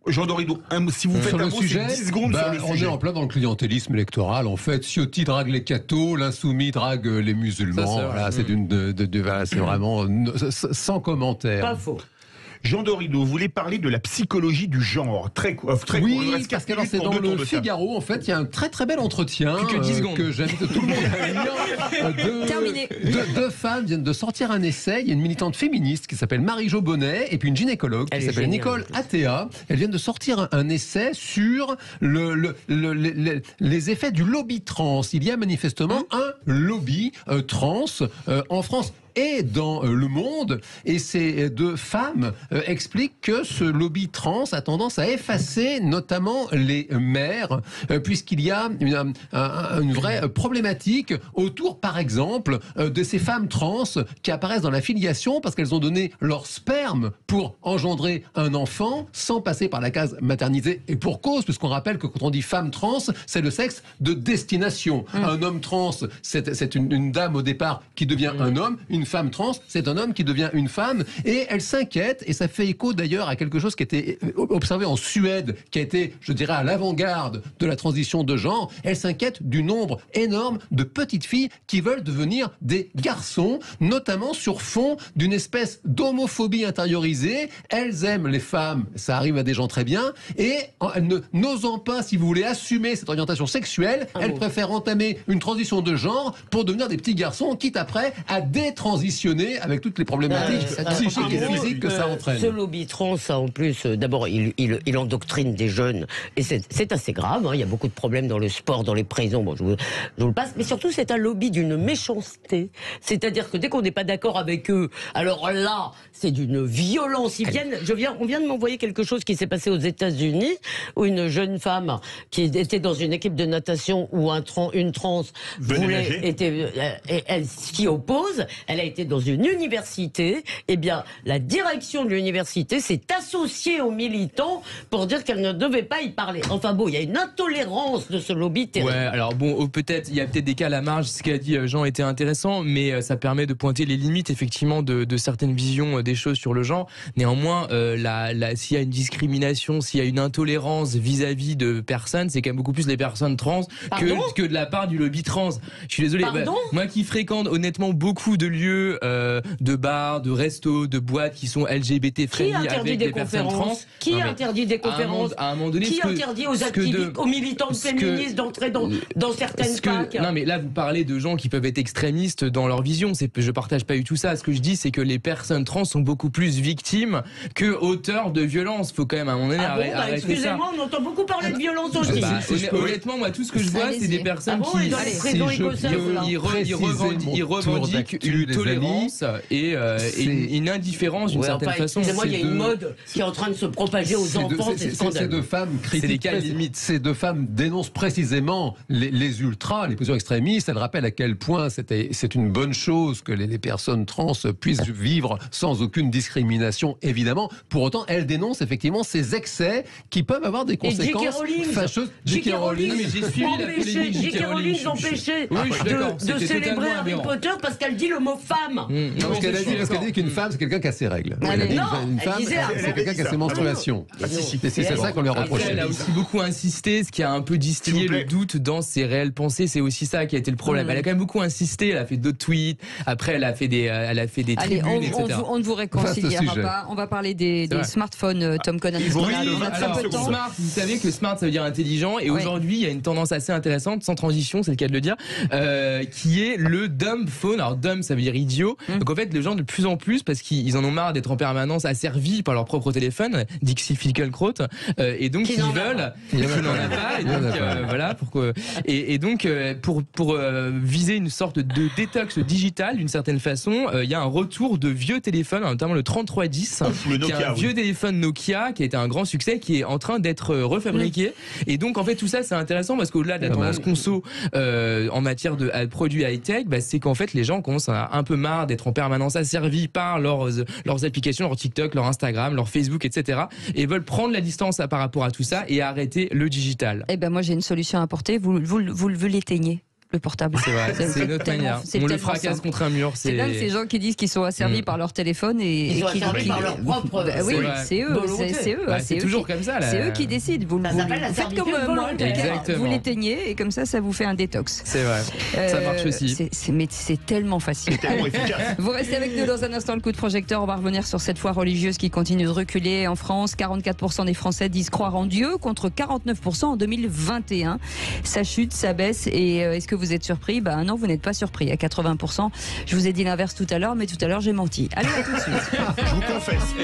Jean Dorido, si vous faites un mot, 10 secondes sur le sujet. On est en plein dans le clientélisme électoral. En fait, Ciotti drague les cathos, l'insoumis drague les musulmans. C'est vraiment sans commentaire. Pas faux. Jean Dorido, vous voulez parler de la psychologie du genre, très court. Oui, parce que c'est dans le Figaro, en fait, il y a un très très bel entretien que j'invite tout le monde à lire. Deux femmes viennent de sortir un essai. Il y a une militante féministe qui s'appelle Marie-Jo Bonnet et puis une gynécologue qui s'appelle Nicole Athéa. Elles viennent de sortir un essai sur les effets du lobby trans. Il y a manifestement un lobby trans en France et dans le monde, et ces deux femmes expliquent que ce lobby trans a tendance à effacer notamment les mères, puisqu'il y a une vraie problématique autour, par exemple, de ces femmes trans qui apparaissent dans la filiation parce qu'elles ont donné leur sperme pour engendrer un enfant sans passer par la case maternité, et pour cause, puisqu'on rappelle que quand on dit femme trans, c'est le sexe de destination. Un homme trans, c'est une dame au départ qui devient un homme, une femme trans, c'est un homme qui devient une femme, et elle s'inquiète, et ça fait écho d'ailleurs à quelque chose qui a été observé en Suède, qui a été, je dirais, à l'avant-garde de la transition de genre. Elle s'inquiète du nombre énorme de petites filles qui veulent devenir des garçons, notamment sur fond d'une espèce d'homophobie intériorisée. Elles aiment les femmes, ça arrive à des gens très bien, et n'osant pas, si vous voulez, assumer cette orientation sexuelle, elles préfèrent entamer une transition de genre pour devenir des petits garçons, quitte après à détransitionner avec toutes les problématiques psychiques et physiques que ça entraîne. Ce lobby trans, en plus, d'abord, il endoctrine des jeunes, et c'est assez grave. Il y a beaucoup de problèmes dans le sport, dans les prisons. Bon, je vous le passe. Mais surtout, c'est un lobby d'une méchanceté. C'est-à-dire que dès qu'on n'est pas d'accord avec eux, alors là, c'est d'une violence. On vient de m'envoyer quelque chose qui s'est passé aux États-Unis, où une jeune femme qui était dans une équipe de natation où une trans elle s'y oppose. Elle a été dans une université. Eh bien, la direction de l'université s'est associée aux militants pour dire qu'elle ne devait pas y parler. Enfin bon, il y a une intolérance de ce lobby terrible. Ouais, alors bon, il y a peut-être des cas à la marge. Ce qu'a dit Jean était intéressant, mais ça permet de pointer les limites effectivement de certaines visions des choses sur le genre. Néanmoins, s'il y a une discrimination, s'il y a une intolérance vis-à-vis de personnes, c'est quand même beaucoup plus les personnes trans que de la part du lobby trans. Je suis désolé. Moi qui fréquente honnêtement beaucoup de lieux lieux, de bars, de restos, de boîtes qui sont LGBT friendly avec des personnes trans. Qui interdit des conférences? À un moment donné, qui interdit aux activistes, aux militants féministes d'entrer dans certaines facs? Non, mais là, vous parlez de gens qui peuvent être extrémistes dans leur vision. Je partage pas du tout ça. Ce que je dis, c'est que les personnes trans sont beaucoup plus victimes que auteurs de violence. Faut quand même à un moment donné arrêter excusez-moi, on entend beaucoup parler de violence aussi. Honnêtement, moi, tout ce que je vois, c'est des personnes qui revendiquent une tolérance et une indifférence d'une certaine façon. Excusez-moi, il y a une mode qui est en train de se propager aux enfants. C'est scandaleux. Ces deux femmes critiquent, ces deux femmes dénoncent précisément les ultras, les positions extrémistes. Elles rappellent à quel point c'est une bonne chose que les personnes trans puissent vivre sans aucune discrimination, évidemment. Pour autant, elles dénoncent effectivement ces excès qui peuvent avoir des conséquences fâcheuses. J.K. Rowling, J.K. Rowling empêchait de célébrer Harry Potter parce qu'elle dit le mot femme. Parce qu'elle a dit qu'une femme, c'est quelqu'un qui a ses règles. Elle a dit une femme, c'est quelqu'un qui a ses menstruations. C'est ça qu'on lui reproche. Elle a aussi beaucoup insisté, ce qui a un peu distillé le doute dans ses réelles pensées. C'est aussi ça qui a été le problème. Elle a quand même beaucoup insisté. Elle a fait d'autres tweets. Après, elle a fait des tribunes, etc. On ne vous réconciliera pas. On va parler des smartphones, Tom Conan. Smart, vous savez que smart, ça veut dire intelligent. Et aujourd'hui, il y a une tendance assez intéressante, sans transition, c'est le cas de le dire, qui est le dumb phone. Alors dumb, ça veut dire idiot. Donc en fait, les gens de plus en plus, parce qu'ils en ont marre d'être en permanence asservis par leur propre téléphone, Dixie Finkelkraut, et donc ils veulent, qui n'en a pas. Et donc voilà pourquoi. Et donc pour viser une sorte de détox digital d'une certaine façon, il y a un retour de vieux téléphones, notamment le 3310, qui est un vieux téléphone Nokia qui a été un grand succès, qui est en train d'être refabriqué. Et donc en fait tout ça c'est intéressant parce qu'au-delà de la tendance conso en matière de produits high-tech, c'est qu'en fait les gens commencent à un peu marre d'être en permanence asservis par leurs applications, leur TikTok, leur Instagram, leur Facebook, etc. et veulent prendre la distance par rapport à tout ça et arrêter le digital. Eh ben moi j'ai une solution à apporter, vous l'éteignez. Le portable. C'est vrai, c'est une autre manière. On le fracasse contre un mur. C'est dingue ces gens qui disent qu'ils sont asservis par leur téléphone et ils sont asservis par leur propre. Oui, c'est eux. C'est toujours comme ça. C'est eux qui décident. Vous faites comme moi, vous l'éteignez et comme ça vous fait un détox. C'est vrai. Ça marche aussi. Mais c'est tellement facile. C'est tellement efficace. Vous restez avec nous dans un instant. Le coup de projecteur. On va revenir sur cette foi religieuse qui continue de reculer en France. 44% des Français disent croire en Dieu contre 49% en 2021. Ça chute, ça baisse. Et est-ce que vous êtes surpris? Non, vous n'êtes pas surpris. À 80%, je vous ai dit l'inverse tout à l'heure, mais tout à l'heure j'ai menti. Allez, à tout de suite. Je vous confesse.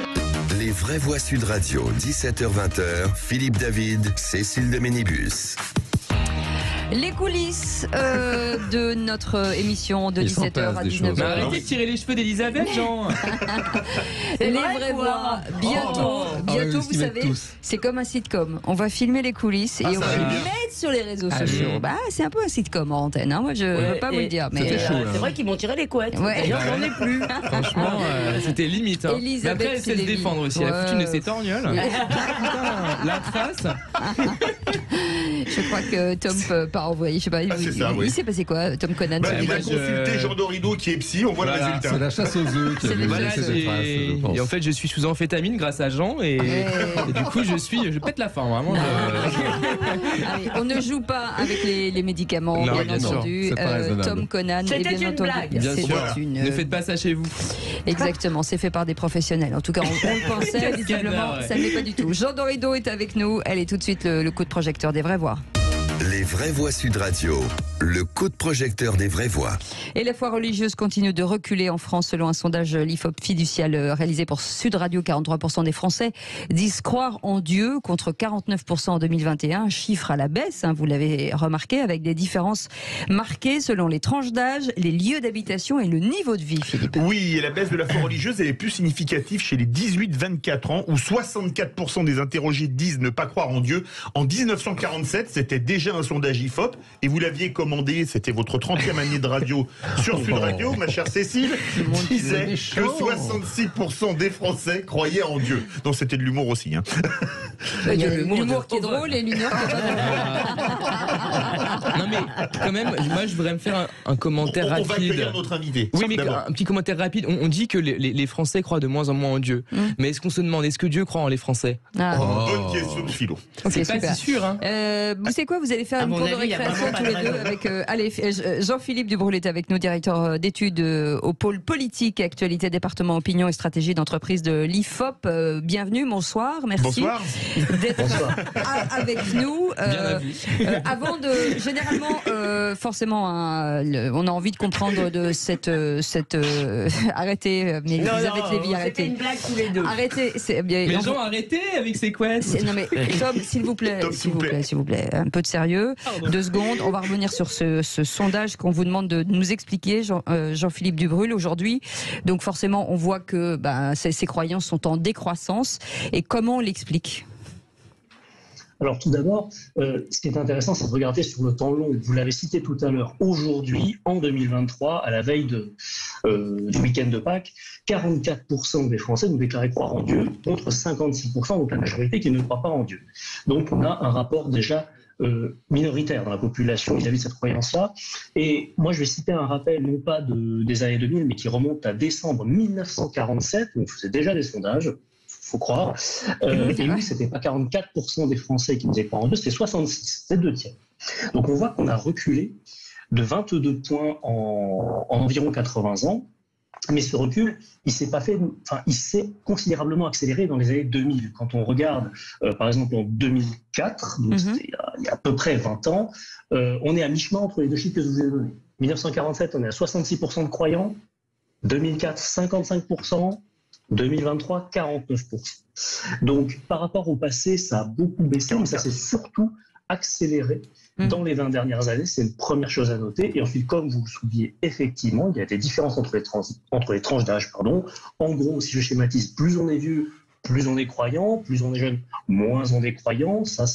Les vraies voix Sud Radio, 17h-20h, Philippe David, Cécile de Ménibus. Les coulisses de notre émission de 17h à 19h. Arrêtez de tirer les cheveux d'Elisabeth, Jean. Les vraies voix. Bientôt, vous savez, c'est comme un sitcom. On va filmer les coulisses et on va les mettre sur les réseaux sociaux. C'est un peu un sitcom en antenne. Moi, je ne veux pas vous le dire. Mais c'est vrai qu'ils m'ont tiré les couettes. D'ailleurs, j'en ai plus. Franchement, c'était limite. Mais après, elle sait se défendre aussi. Elle a foutu une de ses torgnoles. La trace. Je crois que Tom pas envoyé. Je sais pas. Il s'est passé quoi, Tom Conan? Il a consulté Jean Dorido qui est psy. On voit le résultat. C'est la chasse aux œufs qui a et en fait, je suis sous amphétamine grâce à Jean et du coup, je pète la forme vraiment. Allez, on ne joue pas avec les médicaments, bien entendu. Tom Conan. C'était une blague. Bien sûr. Ne faites pas ça chez vous. Exactement. C'est fait par des professionnels. En tout cas, on le pensait. Visiblement, ça ne l'est pas du tout. Jean Dorido est avec nous. Elle est tout de suite le coup de projecteur des vraies voix. Les vraies voix Sud Radio, le coup de projecteur des vraies voix. Et la foi religieuse continue de reculer en France selon un sondage l'IFOP fiducial réalisé pour Sud Radio. 43% des Français disent croire en Dieu contre 49% en 2021. Chiffre à la baisse, vous l'avez remarqué, avec des différences marquées selon les tranches d'âge, les lieux d'habitation et le niveau de vie, Philippe. Oui, et la baisse de la foi religieuse elle est plus significative chez les 18-24 ans où 64% des interrogés disent ne pas croire en Dieu. En 1947, c'était déjà un sondage IFOP et vous l'aviez commandé, c'était votre 30e année de radio sur Sud Radio, ma chère Cécile, disait que 66% des Français croyaient en Dieu. Donc c'était de l'humour aussi. Il y a l'humour qui est drôle et l'humour qui est pas drôle. Non mais quand même, moi je voudrais me faire un commentaire rapide. On va accueillir notre invité. Oui, mais un petit commentaire rapide. On dit que les Français croient de moins en moins en Dieu. Mais est-ce qu'on se demande, est-ce que Dieu croit en les Français? Bonne question de philo. Okay, c'est pas si sûr. Vous savez quoi, vous vous allez faire une cour de récréation tous les deux avec Jean-Philippe Dubrul est avec nous, directeur d'études au pôle politique, actualité, département, opinion et stratégie d'entreprise de l'IFOP. Bienvenue, bonsoir, merci d'être avec nous. Avant de, généralement, forcément, on a envie de comprendre de cette arrêtez, mais Elisabeth Lévy, arrêtez. C'était une blague tous les deux. Arrêtez. Mais Jean, arrêtez avec ces quests. Non mais Tom, s'il vous plaît, un peu de sérieux. 2 secondes. On va revenir sur ce sondage qu'on vous demande de nous expliquer, Jean-Philippe Dubrul, aujourd'hui. Donc forcément, on voit que ces croyances sont en décroissance. Et comment on l'explique ? Alors tout d'abord, ce qui est intéressant, c'est de regarder sur le temps long. Vous l'avez cité tout à l'heure. Aujourd'hui, en 2023, à la veille du week-end de Pâques, 44% des Français nous déclaraient croire en Dieu, contre 56%, donc la majorité qui ne croit pas en Dieu. Donc on a un rapport déjà minoritaire dans la population vis-à-vis de cette croyance-là. Et moi, je vais citer un rappel, non pas des années 2000, mais qui remonte à décembre 1947, où on faisait déjà des sondages. Faut croire. Et oui, c'était pas 44% des Français qui disaient croire en Dieu, c'était 66, c'est 2 tiers. Donc on voit qu'on a reculé de 22 points en environ 80 ans. Mais ce recul, il s'est considérablement accéléré dans les années 2000. Quand on regarde, par exemple, en 2004, donc c'était il y a à peu près 20 ans, on est à mi-chemin entre les 2 chiffres que je vous ai donnés. 1947, on est à 66% de croyants. 2004, 55%. 2023, 49%. Donc, par rapport au passé, ça a beaucoup baissé, mais ça s'est surtout accéléré dans les 20 dernières années. C'est une première chose à noter. Et ensuite, comme vous le soulignez, effectivement, il y a des différences entre les tranches d'âge. En gros, si je schématise, plus on est vieux, plus on est croyant, plus on est jeune, moins on est croyant. Ça,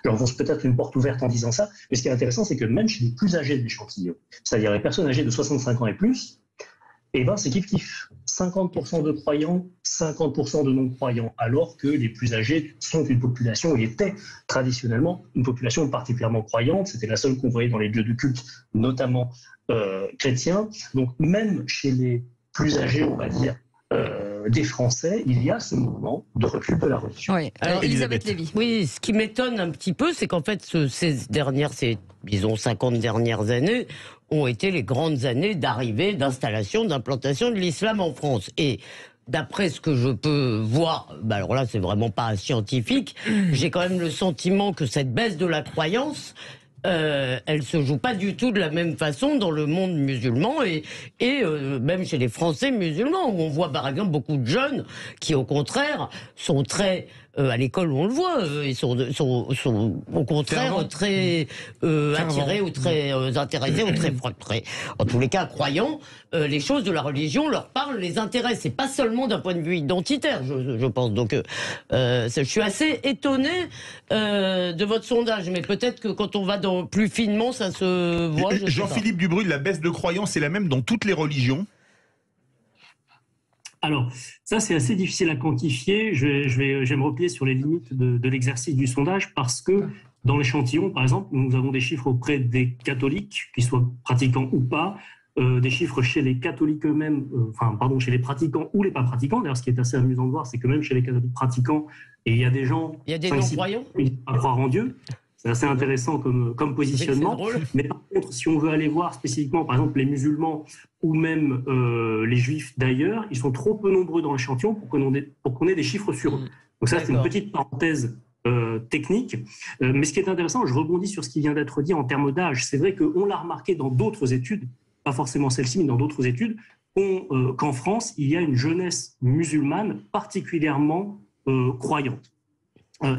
j'enfonce peut-être une porte ouverte en disant ça. Mais ce qui est intéressant, c'est que même chez les plus âgés de l'échantillon, c'est-à-dire les personnes âgées de 65 ans et plus, c'est kiff-kiff. 50% de croyants, 50% de non-croyants, alors que les plus âgés sont une population, et étaient traditionnellement une population particulièrement croyante. C'était la seule qu'on voyait dans les lieux de culte, notamment chrétiens. Donc même chez les plus âgés, on va dire, des Français, il y a ce mouvement de recul de la religion. Oui, alors Elisabeth Lévy. Oui, ce qui m'étonne un petit peu, c'est qu'en fait, ces 50 dernières années ont été les grandes années d'arrivée, d'installation, d'implantation de l'islam en France. Et d'après ce que je peux voir, alors là, c'est vraiment pas scientifique, j'ai quand même le sentiment que cette baisse de la croyance, elle se joue pas du tout de la même façon dans le monde musulman et même chez les Français musulmans, où on voit par exemple beaucoup de jeunes qui au contraire sont très à l'école, on le voit, ils sont au contraire très attirés ou très intéressés ou très, en tous les cas croyants. Les choses de la religion leur parlent, les intéressent. C'est pas seulement d'un point de vue identitaire, je pense. Donc, je suis assez étonné de votre sondage, mais peut-être que quand on va plus finement, ça se voit. Jean-Philippe Dubrul, la baisse de croyance est la même dans toutes les religions? Alors, ça, c'est assez difficile à quantifier. Je vais me replier sur les limites de l'exercice du sondage parce que dans l'échantillon, par exemple, nous avons des chiffres auprès des catholiques, qu'ils soient pratiquants ou pas, des chiffres chez les catholiques eux-mêmes, chez les pratiquants ou les pas pratiquants. D'ailleurs, ce qui est assez amusant de voir, c'est que même chez les catholiques pratiquants, il y a des gens... Il y a des non-croyants à croire en Dieu. C'est assez intéressant comme positionnement. Mais par contre, si on veut aller voir spécifiquement, par exemple, les musulmans ou même les juifs d'ailleurs, ils sont trop peu nombreux dans l'échantillon pour qu'on ait des chiffres sur eux. Donc ça, c'est une petite parenthèse technique. Mais ce qui est intéressant, je rebondis sur ce qui vient d'être dit en termes d'âge. C'est vrai qu'on l'a remarqué dans d'autres études, pas forcément celle-ci, mais dans d'autres études, qu'en France, il y a une jeunesse musulmane particulièrement croyante.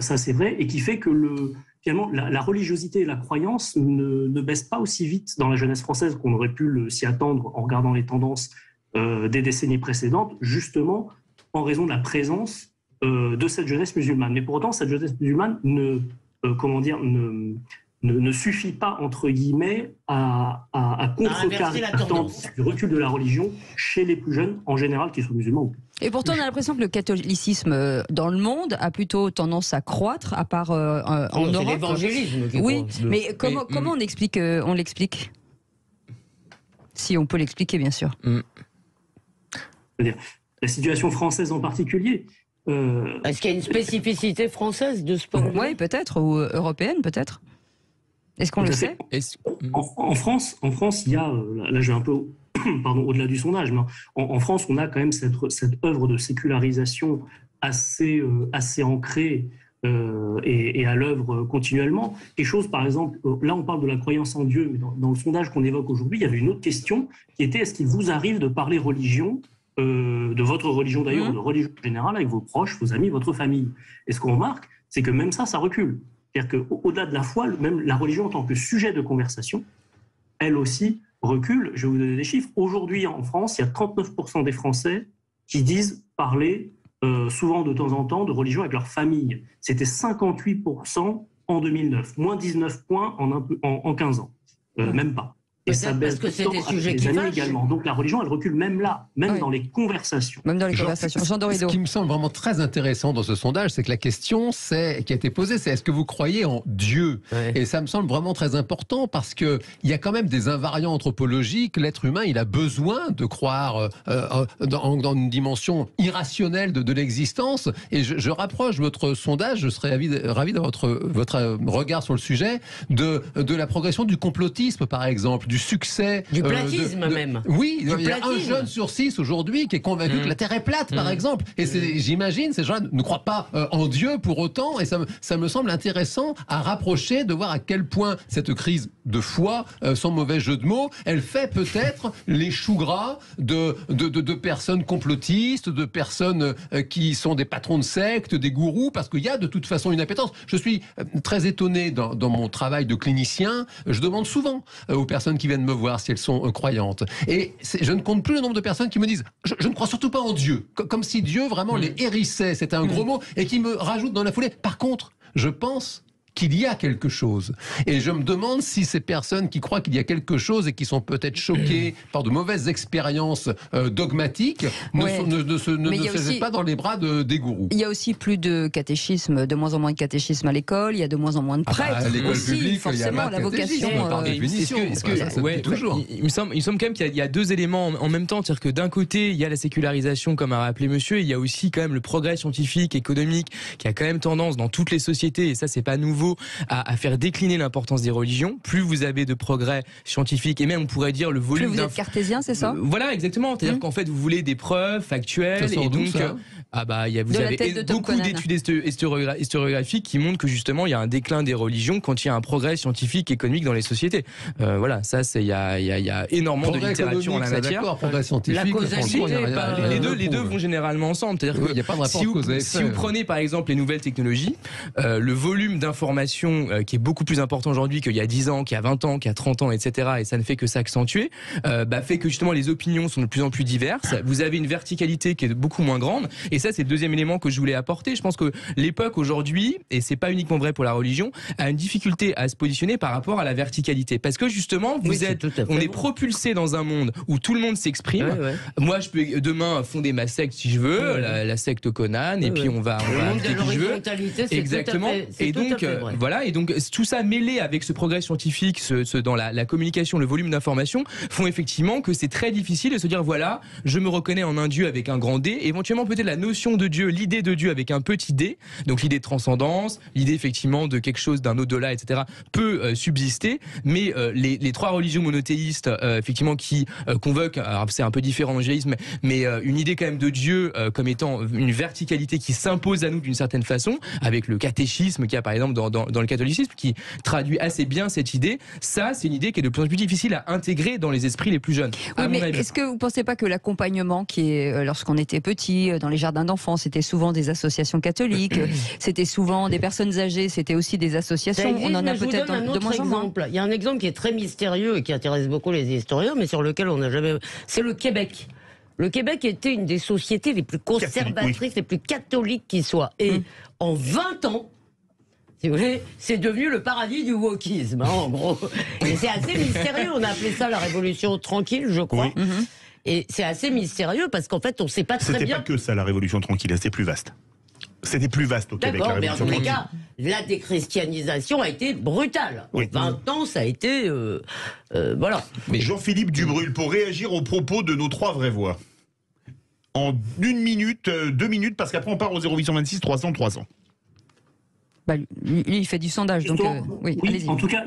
Ça, c'est vrai, et qui fait que finalement, la religiosité et la croyance ne baissent pas aussi vite dans la jeunesse française qu'on aurait pu s'y attendre en regardant les tendances des décennies précédentes, justement en raison de la présence de cette jeunesse musulmane. Mais pour autant, cette jeunesse musulmane ne suffit pas, entre guillemets, à contrecarrer la tendance du recul de la religion chez les plus jeunes, en général, qui sont musulmans. Et pourtant, on a l'impression que le catholicisme dans le monde a plutôt tendance à croître, à part en Europe. C'est l'évangélisme qui oui, mais comment on l'explique Si on peut l'expliquer, bien sûr. C'est-à-dire, la situation française en particulier... Est-ce qu'il y a une spécificité française de ce point de vue ? Oui, peut-être, ou européenne, peut-être. Est-ce qu'on le sait? En France, il y a, là je vais un peu pardon, au-delà du sondage, mais en France, on a quand même cette œuvre de sécularisation assez ancrée et à l'œuvre continuellement. Quelque chose, par exemple, là on parle de la croyance en Dieu, mais dans le sondage qu'on évoque aujourd'hui, il y avait une autre question qui était: est-ce qu'il vous arrive de parler religion, de votre religion d'ailleurs, de religion générale, avec vos proches, vos amis, votre famille? Et ce qu'on remarque, c'est que même ça recule. C'est-à-dire qu'au-delà de la foi, même la religion en tant que sujet de conversation, elle aussi recule. Je vais vous donner des chiffres. Aujourd'hui, en France, il y a 39% des Français qui disent parler souvent de temps en temps de religion avec leur famille. C'était 58% en 2009, moins 19 points en 15 ans. Même pas. Et ça baisse parce que c'est des sujets qui fâchent également. Donc la religion, elle recule même là, dans les conversations. Même dans les conversations. Jean Dorido. Ce qui me semble vraiment très intéressant dans ce sondage, c'est que la question qui a été posée, c'est: est-ce que vous croyez en Dieu? Et ça me semble vraiment très important parce qu'il y a quand même des invariants anthropologiques. L'être humain, il a besoin de croire dans une dimension irrationnelle de l'existence. Et je rapproche votre sondage, je serais ravi d'avoir votre regard sur le sujet, de la progression du complotisme, par exemple, du succès. Du platisme même. Oui, il y a un jeune sur 6 aujourd'hui qui est convaincu que la Terre est plate, par exemple. Et j'imagine, ces gens ne croient pas en Dieu pour autant. Et ça me semble intéressant à rapprocher, de voir à quel point cette crise de foi, sans mauvais jeu de mots, elle fait peut-être les choux gras de personnes complotistes, de personnes qui sont des patrons de sectes, des gourous, parce qu'il y a de toute façon une appétence. Je suis très étonné dans mon travail de clinicien. Je demande souvent aux personnes qui viennent me voir si elles sont croyantes. Et je ne compte plus le nombre de personnes qui me disent: je ne crois surtout pas en Dieu. Comme si Dieu vraiment les hérissait, c'était un gros mot, et qui me rajoutent dans la foulée: par contre, je pense qu'il y a quelque chose. Et je me demande si ces personnes qui croient qu'il y a quelque chose et qui sont peut-être choquées par de mauvaises expériences dogmatiques ne se jettent pas dans les bras des gourous. Il y a aussi plus de catéchisme, de moins en moins de catéchisme à l'école, il y a de moins en moins de prêtres. L'école publique, forcément, la vocation. Il me semble quand même qu'il y a deux éléments en même temps. C'est-à-dire que d'un côté, il y a la sécularisation, comme a rappelé monsieur, et il y a aussi quand même le progrès scientifique, économique, qui a quand même tendance dans toutes les sociétés, et ça c'est pas nouveau, à faire décliner l'importance des religions. Plus vous avez de progrès scientifique, et même on pourrait dire le volume. Plus vous êtes cartésien, c'est ça? Voilà, exactement. C'est-à-dire qu'en fait, vous voulez des preuves factuelles, et donc vous avez beaucoup d'études historiographiques qui montrent que justement il y a un déclin des religions quand il y a un progrès scientifique, économique dans les sociétés. Voilà, ça c'est il y a énormément de littérature en la matière. Progrès scientifique, les deux vont généralement ensemble. C'est-à-dire que il y a pas de rapport si vous prenez par exemple les nouvelles technologies, le volume d'informations qui est beaucoup plus important aujourd'hui qu'il y a 10 ans, qu'il y a 20 ans, qu'il y a 30 ans, etc. Et ça ne fait que s'accentuer, fait que justement les opinions sont de plus en plus diverses. Vous avez une verticalité qui est beaucoup moins grande. Et ça, c'est le deuxième élément que je voulais apporter. Je pense que l'époque aujourd'hui, et c'est pas uniquement vrai pour la religion, a une difficulté à se positionner par rapport à la verticalité. Parce que justement, on est propulsé dans un monde où tout le monde s'exprime. Moi, je peux demain fonder ma secte si je veux, la secte Conan, et puis on va inviter qui je veux. Exactement. Et donc, voilà, et donc tout ça mêlé avec ce progrès scientifique, dans la communication, le volume d'informations, font effectivement que c'est très difficile de se dire voilà, je me reconnais en un Dieu avec un grand D, éventuellement peut-être la notion de Dieu, l'idée de Dieu avec un petit d, donc l'idée de transcendance, l'idée effectivement de quelque chose d'un au-delà, etc., peut subsister, mais les trois religions monothéistes, effectivement, qui convoquent, alors c'est un peu différent dans le judaïsme, mais une idée quand même de Dieu comme étant une verticalité qui s'impose à nous d'une certaine façon, avec le catéchisme qu'il y a par exemple dans le catholicisme, qui traduit assez bien cette idée. Ça, c'est une idée qui est de plus en plus difficile à intégrer dans les esprits les plus jeunes. Oui, mais est-ce que vous ne pensez pas que l'accompagnement qui est, lorsqu'on était petit, dans les jardins d'enfants, c'était souvent des associations catholiques, c'était souvent des personnes âgées, c'était aussi des associations, on en a peut-être de moins en moins. Il y a un exemple qui est très mystérieux et qui intéresse beaucoup les historiens, mais sur lequel on n'a jamais... C'est le Québec. Le Québec était une des sociétés les plus conservatrices, les plus catholiques qui soient. Et en 20 ans, si vous voulez, c'est devenu le paradis du wokisme, en gros. Et c'est assez mystérieux. On a appelé ça la révolution tranquille, je crois. Oui. Et c'est assez mystérieux parce qu'en fait, on ne sait pas très bien. C'était pas que ça, la révolution tranquille, c'était plus vaste. C'était plus vaste au Québec. D'accord, mais en tous les cas, la déchristianisation a été brutale. En 20 ans, ça a été... voilà. Mais Jean-Philippe Dubrul, pour réagir aux propos de nos trois vraies voix. En 1 minute, 2 minutes, parce qu'après on part au 0826 300 300. Lui, il fait du sondage, donc oui, en tout cas,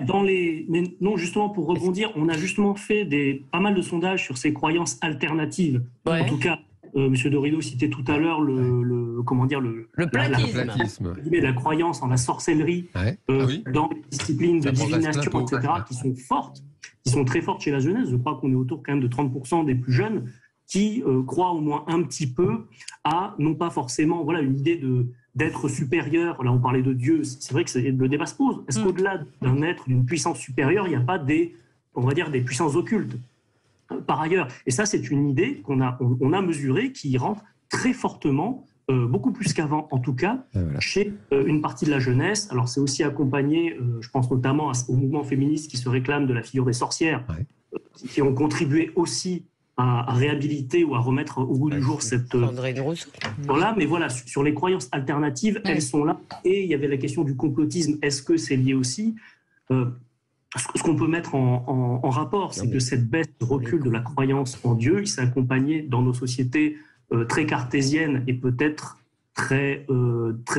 mais non, justement, pour rebondir, on a justement fait pas mal de sondages sur ces croyances alternatives. En tout cas, Monsieur Dorido citait tout à l'heure le platisme. La croyance en la sorcellerie dans les disciplines de divination, etc., qui sont fortes, qui sont très fortes chez la jeunesse. Je crois qu'on est autour quand même de 30% des plus jeunes qui croient au moins un petit peu à, non pas forcément une idée d'être supérieur. Là, on parlait de Dieu. C'est vrai que le débat se pose. Est-ce qu'au-delà d'un être, d'une puissance supérieure, il n'y a pas des puissances occultes par ailleurs? Et ça, c'est une idée qu'on a mesurée qui rentre très fortement, beaucoup plus qu'avant en tout cas, chez une partie de la jeunesse. Alors, c'est aussi accompagné, je pense notamment au mouvement féministe qui se réclame de la figure des sorcières, qui ont contribué aussi à réhabiliter ou à remettre au goût du jour cette... Voilà, mais voilà, sur les croyances alternatives, elles sont là. Et il y avait la question du complotisme. Est-ce que c'est lié aussi ce qu'on peut mettre en rapport, c'est que cette baisse de recul de la croyance en Dieu, il s'est accompagné dans nos sociétés très cartésiennes et peut-être très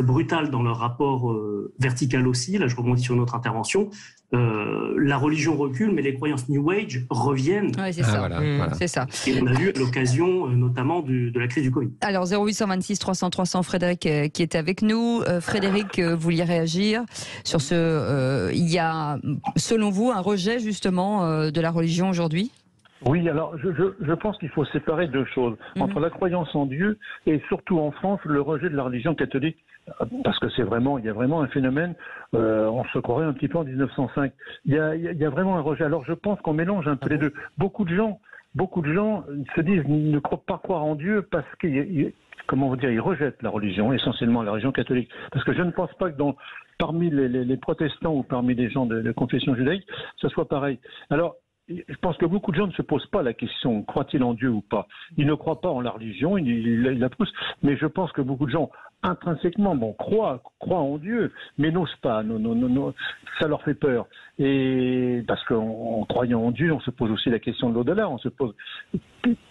brutales dans leur rapport vertical aussi. Là, je rebondis sur notre intervention. La religion recule, mais les croyances New Age reviennent. Oui, c'est ça. C'est ça. Et on a vu à l'occasion notamment de la crise du Covid. Alors 0826 300 300, Frédéric qui est avec nous. Frédéric, vous vouliez réagir sur il y a, selon vous, un rejet justement de la religion aujourd'hui? Oui, alors je pense qu'il faut séparer deux choses. Entre la croyance en Dieu et surtout en France, le rejet de la religion catholique. Parce que il y a vraiment un phénomène, on se croirait un petit peu en 1905. Il y a vraiment un rejet. Alors je pense qu'on mélange un peu les deux. Beaucoup de gens se disent ne croient pas croire en Dieu parce qu'ils rejettent la religion, essentiellement la religion catholique. Parce que je ne pense pas que parmi les protestants ou parmi les gens de confession judaïque, ce soit pareil. Alors, je pense que beaucoup de gens ne se posent pas la question, croient-ils en Dieu ou pas? Ils ne croient pas en la religion, ils la poussent, mais je pense que beaucoup de gens, intrinsèquement, croient en Dieu, mais n'osent pas, ça leur fait peur. Et parce qu'en croyant en Dieu, on se pose aussi la question de l'au-delà, on se pose,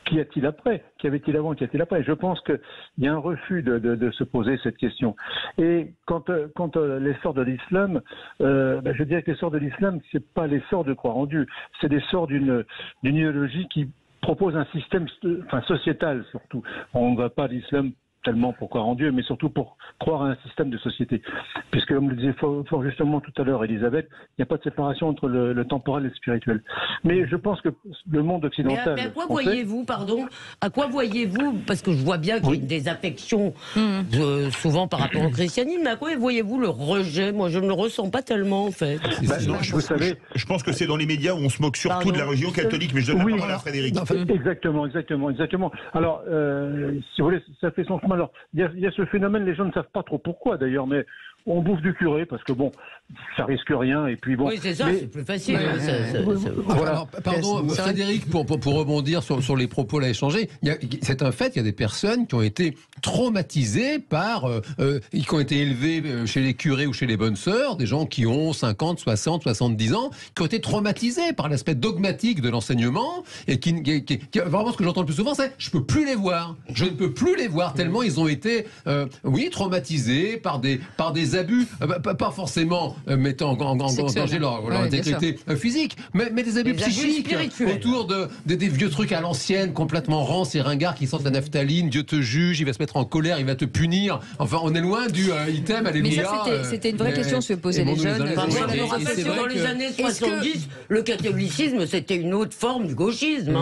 qu'y a-t-il après? Qu'y avait-il avant? Qu'y a-t-il après? Et je pense qu'il y a un refus de se poser cette question. Et quant l'essor de l'islam, je dirais que l'essor de l'islam, c'est pas l'essor de croire en Dieu, c'est l'essor d'une idéologie qui propose un système, sociétal surtout. On ne va pas à l'islam tellement pour croire en Dieu, mais surtout pour croire à un système de société. Puisque, comme le disait fort justement tout à l'heure Elisabeth, il n'y a pas de séparation entre le temporel et le spirituel. Mais je pense que le monde occidental... Mais à quoi voyez-vous, parce que je vois bien qu'il y a une désaffection souvent par rapport au christianisme, mais à quoi voyez-vous le rejet? Moi, je ne le ressens pas tellement, en fait. Je pense que c'est dans les médias où on se moque surtout de la religion catholique, mais je donne la parole à Frédéric. Exactement. Alors, si vous voulez, ça fait son chemin. Alors, il y a ce phénomène, les gens ne savent pas trop pourquoi d'ailleurs, mais on bouffe du curé parce que ça risque rien et puis Oui, c'est ça, c'est plus facile. Voilà. Alors, pardon, Frédéric, pour rebondir sur les propos là échangés, c'est un fait, il y a des personnes qui ont été traumatisées qui ont été élevées chez les curés ou chez les bonnes sœurs, des gens qui ont 50, 60, 70 ans, qui ont été traumatisés par l'aspect dogmatique de l'enseignement et qui vraiment ce que j'entends le plus souvent, c'est je ne peux plus les voir. Je ne peux plus les voir tellement ils ont été, traumatisés par des abus, pas forcément mettant en danger leur intégrité physique, mais des abus psychiques autour des vieux trucs à l'ancienne, complètement rances et ringards qui sentent la naphtaline, Dieu te juge, il va se mettre en colère, il va te punir. Enfin, on est loin du item, alléluia. Mais ça, c'était une vraie question que se posaient les jeunes. Dans les années 70, le catholicisme, c'était une autre forme du gauchisme.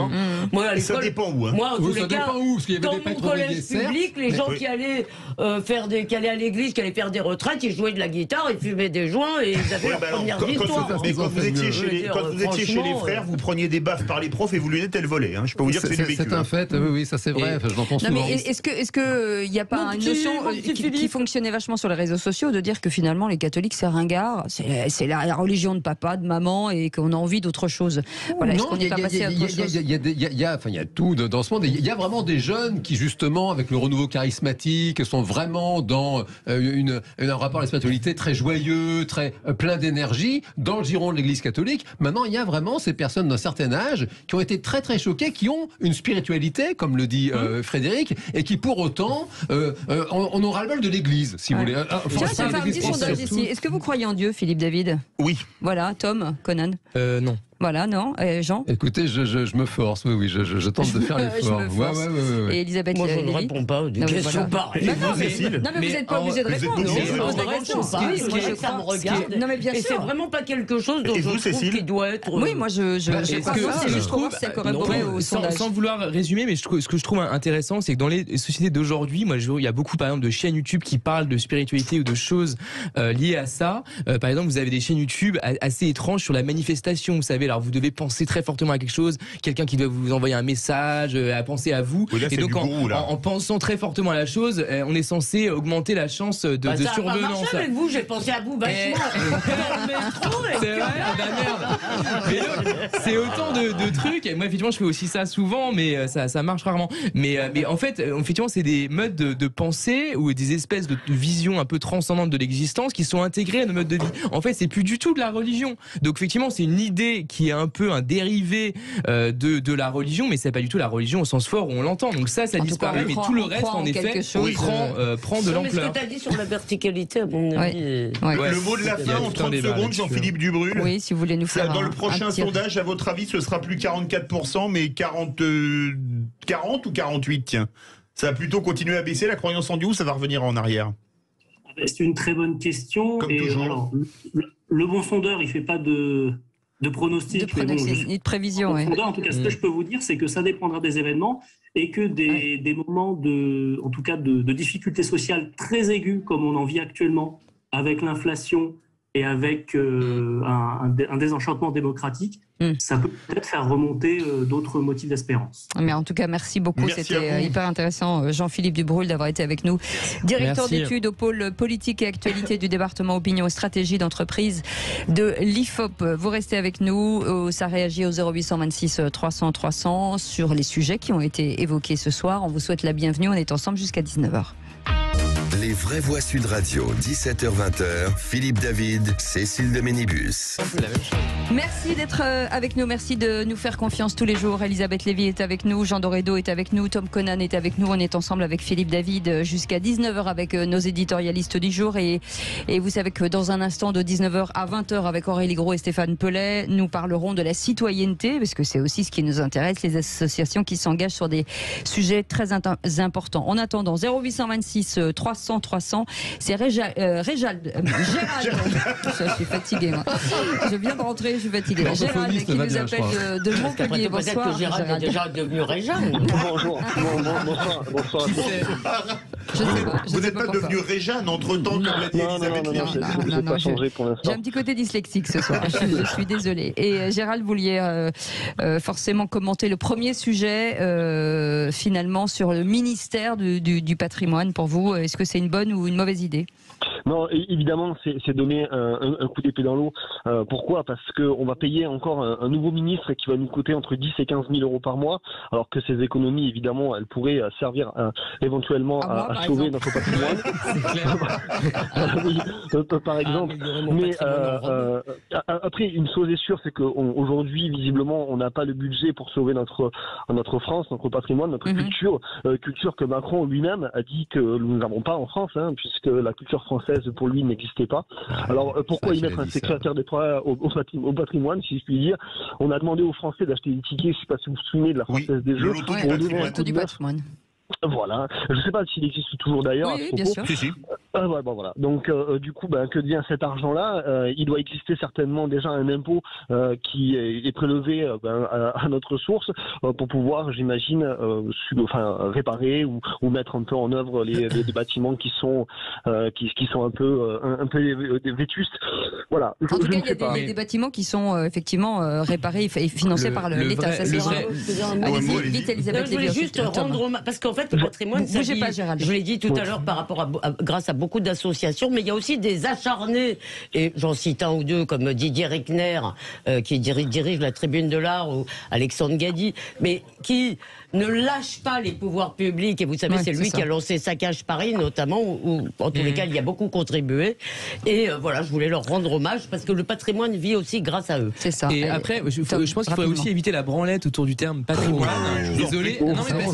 Moi, à l'école, ça dépend où. Moi, en tous les cas, parce qu'il y avait dans des mon prêtres collège public, les gens qui allaient qui allaient à l'église, qui allaient faire des retraites, ils jouaient de la guitare, ils fumaient des joints et ils avaient leur première histoire. Mais quand vous étiez chez les frères, vous preniez des baffes par les profs et vous lui êtes volé. Je peux vous dire que c'est du vécu. C'est un fait, oui, ça c'est vrai, je l'entends souvent. Mais est-ce que il n'y a pas une notion qui fonctionnait vachement sur les réseaux sociaux de dire que finalement les catholiques c'est ringard, c'est la religion de papa, de maman et qu'on a envie d'autre chose? Voilà, est-ce qu'on n'est pas passé à autre chose? Il y a tout dans ce monde. Il y a vraiment des jeunes qui justement, avec le renouveau charismatique, sont vraiment dans un rapport rapport à la spiritualité très joyeux, très plein d'énergie, dans le giron de l'Église catholique. Maintenant, il y a vraiment ces personnes d'un certain âge qui ont été très très choquées, qui ont une spiritualité, comme le dit Frédéric, et qui pour autant, on aura le bol de l'Église, si vous voulez. Tiens, ça fait un petit sondage ici. Est-ce que vous croyez en Dieu, Philippe David? Oui. Voilà, Tom, Conan? Non. Voilà, non. Jean? Écoutez, je me force, oui, je tente de faire l'effort. Ouais. Et Elisabeth? Moi, je ne réponds pas aux questions pareilles. Non, mais vous n'êtes pas obligé de répondre. Je pose la question. Ça me regarde. Non, mais bien sûr. Et c'est vraiment pas quelque chose dont je trouve qu'il doit être. Oui, moi, je crois que c'est juste pour voir si ça corroborait au sondage. Sans vouloir résumer, mais ce que je trouve intéressant, c'est que dans les sociétés d'aujourd'hui, moi, il y a beaucoup, par exemple, de chaînes YouTube qui parlent de spiritualité ou de choses liées à ça. Par exemple, vous avez des chaînes YouTube assez étranges sur la manifestation. Vous savez, alors vous devez penser très fortement à quelque chose, quelqu'un qui doit vous envoyer un message, à penser à vous. Oui, là, et donc en pensant très fortement à la chose, on est censé augmenter la chance de survenance. Ça a pas marché avec vous, j'ai pensé à vous vachement. Dans le métro. C'est vrai, merde. C'est autant de trucs. Et moi, effectivement, je fais aussi ça souvent, mais ça marche rarement. Mais en fait, effectivement, c'est des modes de pensée ou des espèces de visions un peu transcendantes de l'existence qui sont intégrées à nos modes de vie. En fait, c'est plus du tout de la religion. Donc, effectivement, c'est une idée qui est un peu un dérivé de la religion, mais c'est pas du tout la religion au sens fort où on l'entend. Donc ça disparaît, mais tout le reste, en effet, prend de l'ampleur. Mais ce que tu as dit sur la verticalité, à mon avis. Le mot de la fin en 30 secondes, Jean-Philippe Dubrul. Oui, si vous voulez nous faire dans le prochain sondage, à votre avis, ce sera plus 44%, mais 40 ou 48, tiens. Ça va plutôt continuer à baisser, la croyance en Dieu, ou ça va revenir en arrière? C'est une très bonne question. Comme toujours. Alors, le bon sondeur, il fait pas de pronostic, ni de prévision. En tout cas, ce que je peux vous dire, c'est que ça dépendra des événements et que des moments de difficultés sociales très aigus, comme on en vit actuellement, avec l'inflation et avec un désenchantement démocratique, ça peut peut-être faire remonter d'autres motifs d'espérance. Mais en tout cas, merci beaucoup. C'était hyper intéressant, Jean-Philippe Dubrul, d'avoir été avec nous. Directeur d'études au pôle politique et actualité du département opinion et stratégie d'entreprise de l'IFOP. Vous restez avec nous. Ça réagit au 0826 300 300 sur les sujets qui ont été évoqués ce soir. On vous souhaite la bienvenue. On est ensemble jusqu'à 19h. Les vraies voix Sud Radio, 17h-20h, Philippe David, Cécile de Ménibus. Merci d'être avec nous, merci de nous faire confiance tous les jours. Elisabeth Lévy est avec nous, Jean Dorédo est avec nous, Tom Conan est avec nous. On est ensemble avec Philippe David jusqu'à 19h avec nos éditorialistes du jour. Et vous savez que dans un instant, de 19h à 20h, avec Aurélie Gros et Stéphane Pellet, nous parlerons de la citoyenneté, parce que c'est aussi ce qui nous intéresse, les associations qui s'engagent sur des sujets très importants. En attendant, 0826 300 300, c'est Gérald. Je suis fatiguée, moi. Je viens de rentrer, je suis fatiguée. Gérald qui nous appelle de Montpellier. Bonsoir. Peut-être que Gérald est déjà devenu Réjean. Bonjour. Bonsoir. Vous n'êtes pas devenu Réjeanne entre-temps, comme l'a dit Elisabeth Lévy. Non, pas changé pour l'instant. J'ai un petit côté dyslexique ce soir. Je suis désolée. Et Gérald, vous vouliez forcément commenter le premier sujet, finalement, sur le ministère du patrimoine. Pour vous, est-ce que c'est une bonne ou une mauvaise idée? Non, évidemment, c'est donner un coup d'épée dans l'eau. Pourquoi? Parce qu'on va payer encore un nouveau ministre qui va nous coûter entre 10 et 15 000 euros par mois, alors que ces économies, évidemment, elles pourraient servir éventuellement à sauver notre patrimoine. Oui, par exemple. Mais après, une chose est sûre, c'est qu'aujourd'hui, visiblement, on n'a pas le budget pour sauver notre France, notre patrimoine, notre culture que Macron lui-même a dit que nous n'avons pas en France, puisque la culture française pour lui n'existait pas. Alors pourquoi y mettre un secrétaire d'État au patrimoine, si je puis dire? On a demandé aux Français d'acheter des tickets, je ne sais pas si vous vous souvenez de la Française des Jeux. Loto du patrimoine. Voilà, je ne sais pas s'il existe toujours d'ailleurs. Oui, bien sûr. Voilà. Donc du coup, que devient cet argent-là? Il doit exister certainement déjà un impôt qui est prélevé à notre source pour pouvoir, j'imagine, réparer ou mettre un peu en œuvre les bâtiments qui sont un peu vétustes. Voilà. En tout cas, il y a des bâtiments qui sont effectivement réparés et financés par l'État. Allez-y, vite, Elisabeth. Je voulais juste rendre parce qu'en fait, le patrimoine, je l'ai dit tout à l'heure, par rapport grâce à beaucoup d'associations, mais il y a aussi des acharnés, et j'en cite un ou deux, comme Didier Reckner, qui dirige la Tribune de l'Art, ou Alexandre Gady, mais qui ne lâche pas les pouvoirs publics. Et vous savez, c'est lui qui a lancé Saccage Paris, notamment, où en tous les cas, il y a beaucoup contribué. Et voilà, je voulais leur rendre hommage parce que le patrimoine vit aussi grâce à eux. C'est ça. Et après, je pense qu'il faudrait aussi éviter la branlette autour du terme patrimoine. Désolé, non, mais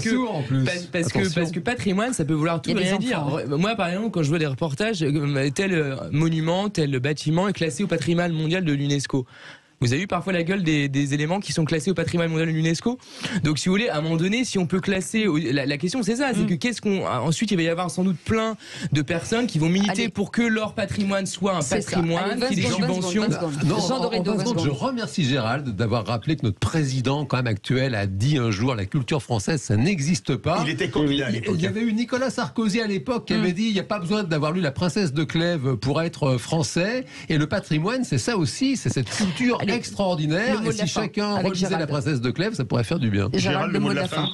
parce que patrimoine, ça peut vouloir tout rien dire. Moi, par exemple, quand je vois des reportages, tel monument, tel bâtiment est classé au patrimoine mondial de l'UNESCO. Vous avez eu parfois la gueule des éléments qui sont classés au patrimoine mondial de l'UNESCO. Donc, si vous voulez, à un moment donné, si on peut classer, la question c'est ça, c'est que qu'est-ce qu'on, ensuite il va y avoir sans doute plein de personnes qui vont militer pour que leur patrimoine soit un patrimoine, qu'il y ait des subventions. Je remercie Gérald d'avoir rappelé que notre président, quand même actuel, a dit un jour la culture française, ça n'existe pas. Il était candidat à l'époque. Il y avait eu Nicolas Sarkozy à l'époque qui avait dit il n'y a pas besoin d'avoir lu La Princesse de Clèves pour être français. Et le patrimoine, c'est ça aussi, c'est cette culture extraordinaire. Et si chacun relisait La Princesse de Clèves, ça pourrait faire du bien. Gérald, le mot de la fin.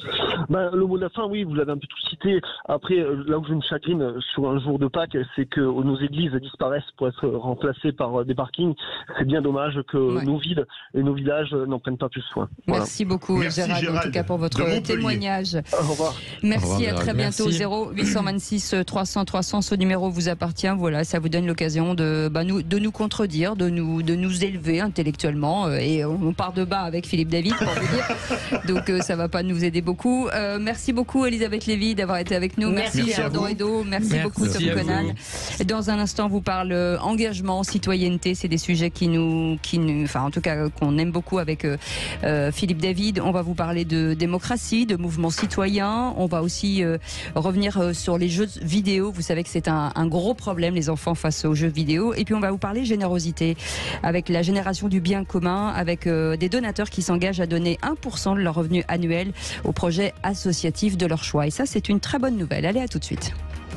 Le mot de la fin, oui, vous l'avez un peu tout cité. Après, là où je me chagrine sur un jour de Pâques, c'est que nos églises disparaissent pour être remplacées par des parkings. C'est bien dommage que nos villes et nos villages n'en prennent pas plus soin. Voilà. Merci beaucoup, Gérald, en tout cas pour votre témoignage. Au revoir. Merci, à très bientôt. 0826 300 300, ce numéro vous appartient. Voilà, ça vous donne l'occasion de nous contredire, de nous élever intellectuellement. Et on part de bas avec Philippe David, pour vous dire. Donc ça va pas nous aider beaucoup. Merci beaucoup, Elisabeth Lévy, d'avoir été avec nous. Merci Jordan Edo. Merci beaucoup, Tom Conan. Dans un instant, on vous parle engagement, citoyenneté. C'est des sujets qui nous, enfin, en tout cas, qu'on aime beaucoup avec Philippe David. On va vous parler de démocratie, de mouvement citoyen. On va aussi revenir sur les jeux vidéo. Vous savez que c'est un gros problème, les enfants face aux jeux vidéo. Et puis, on va vous parler générosité avec la génération du bien commun, avec des donateurs qui s'engagent à donner 1% de leur revenu annuel au projet associatif de leur choix. Et ça, c'est une très bonne nouvelle. Allez, à tout de suite.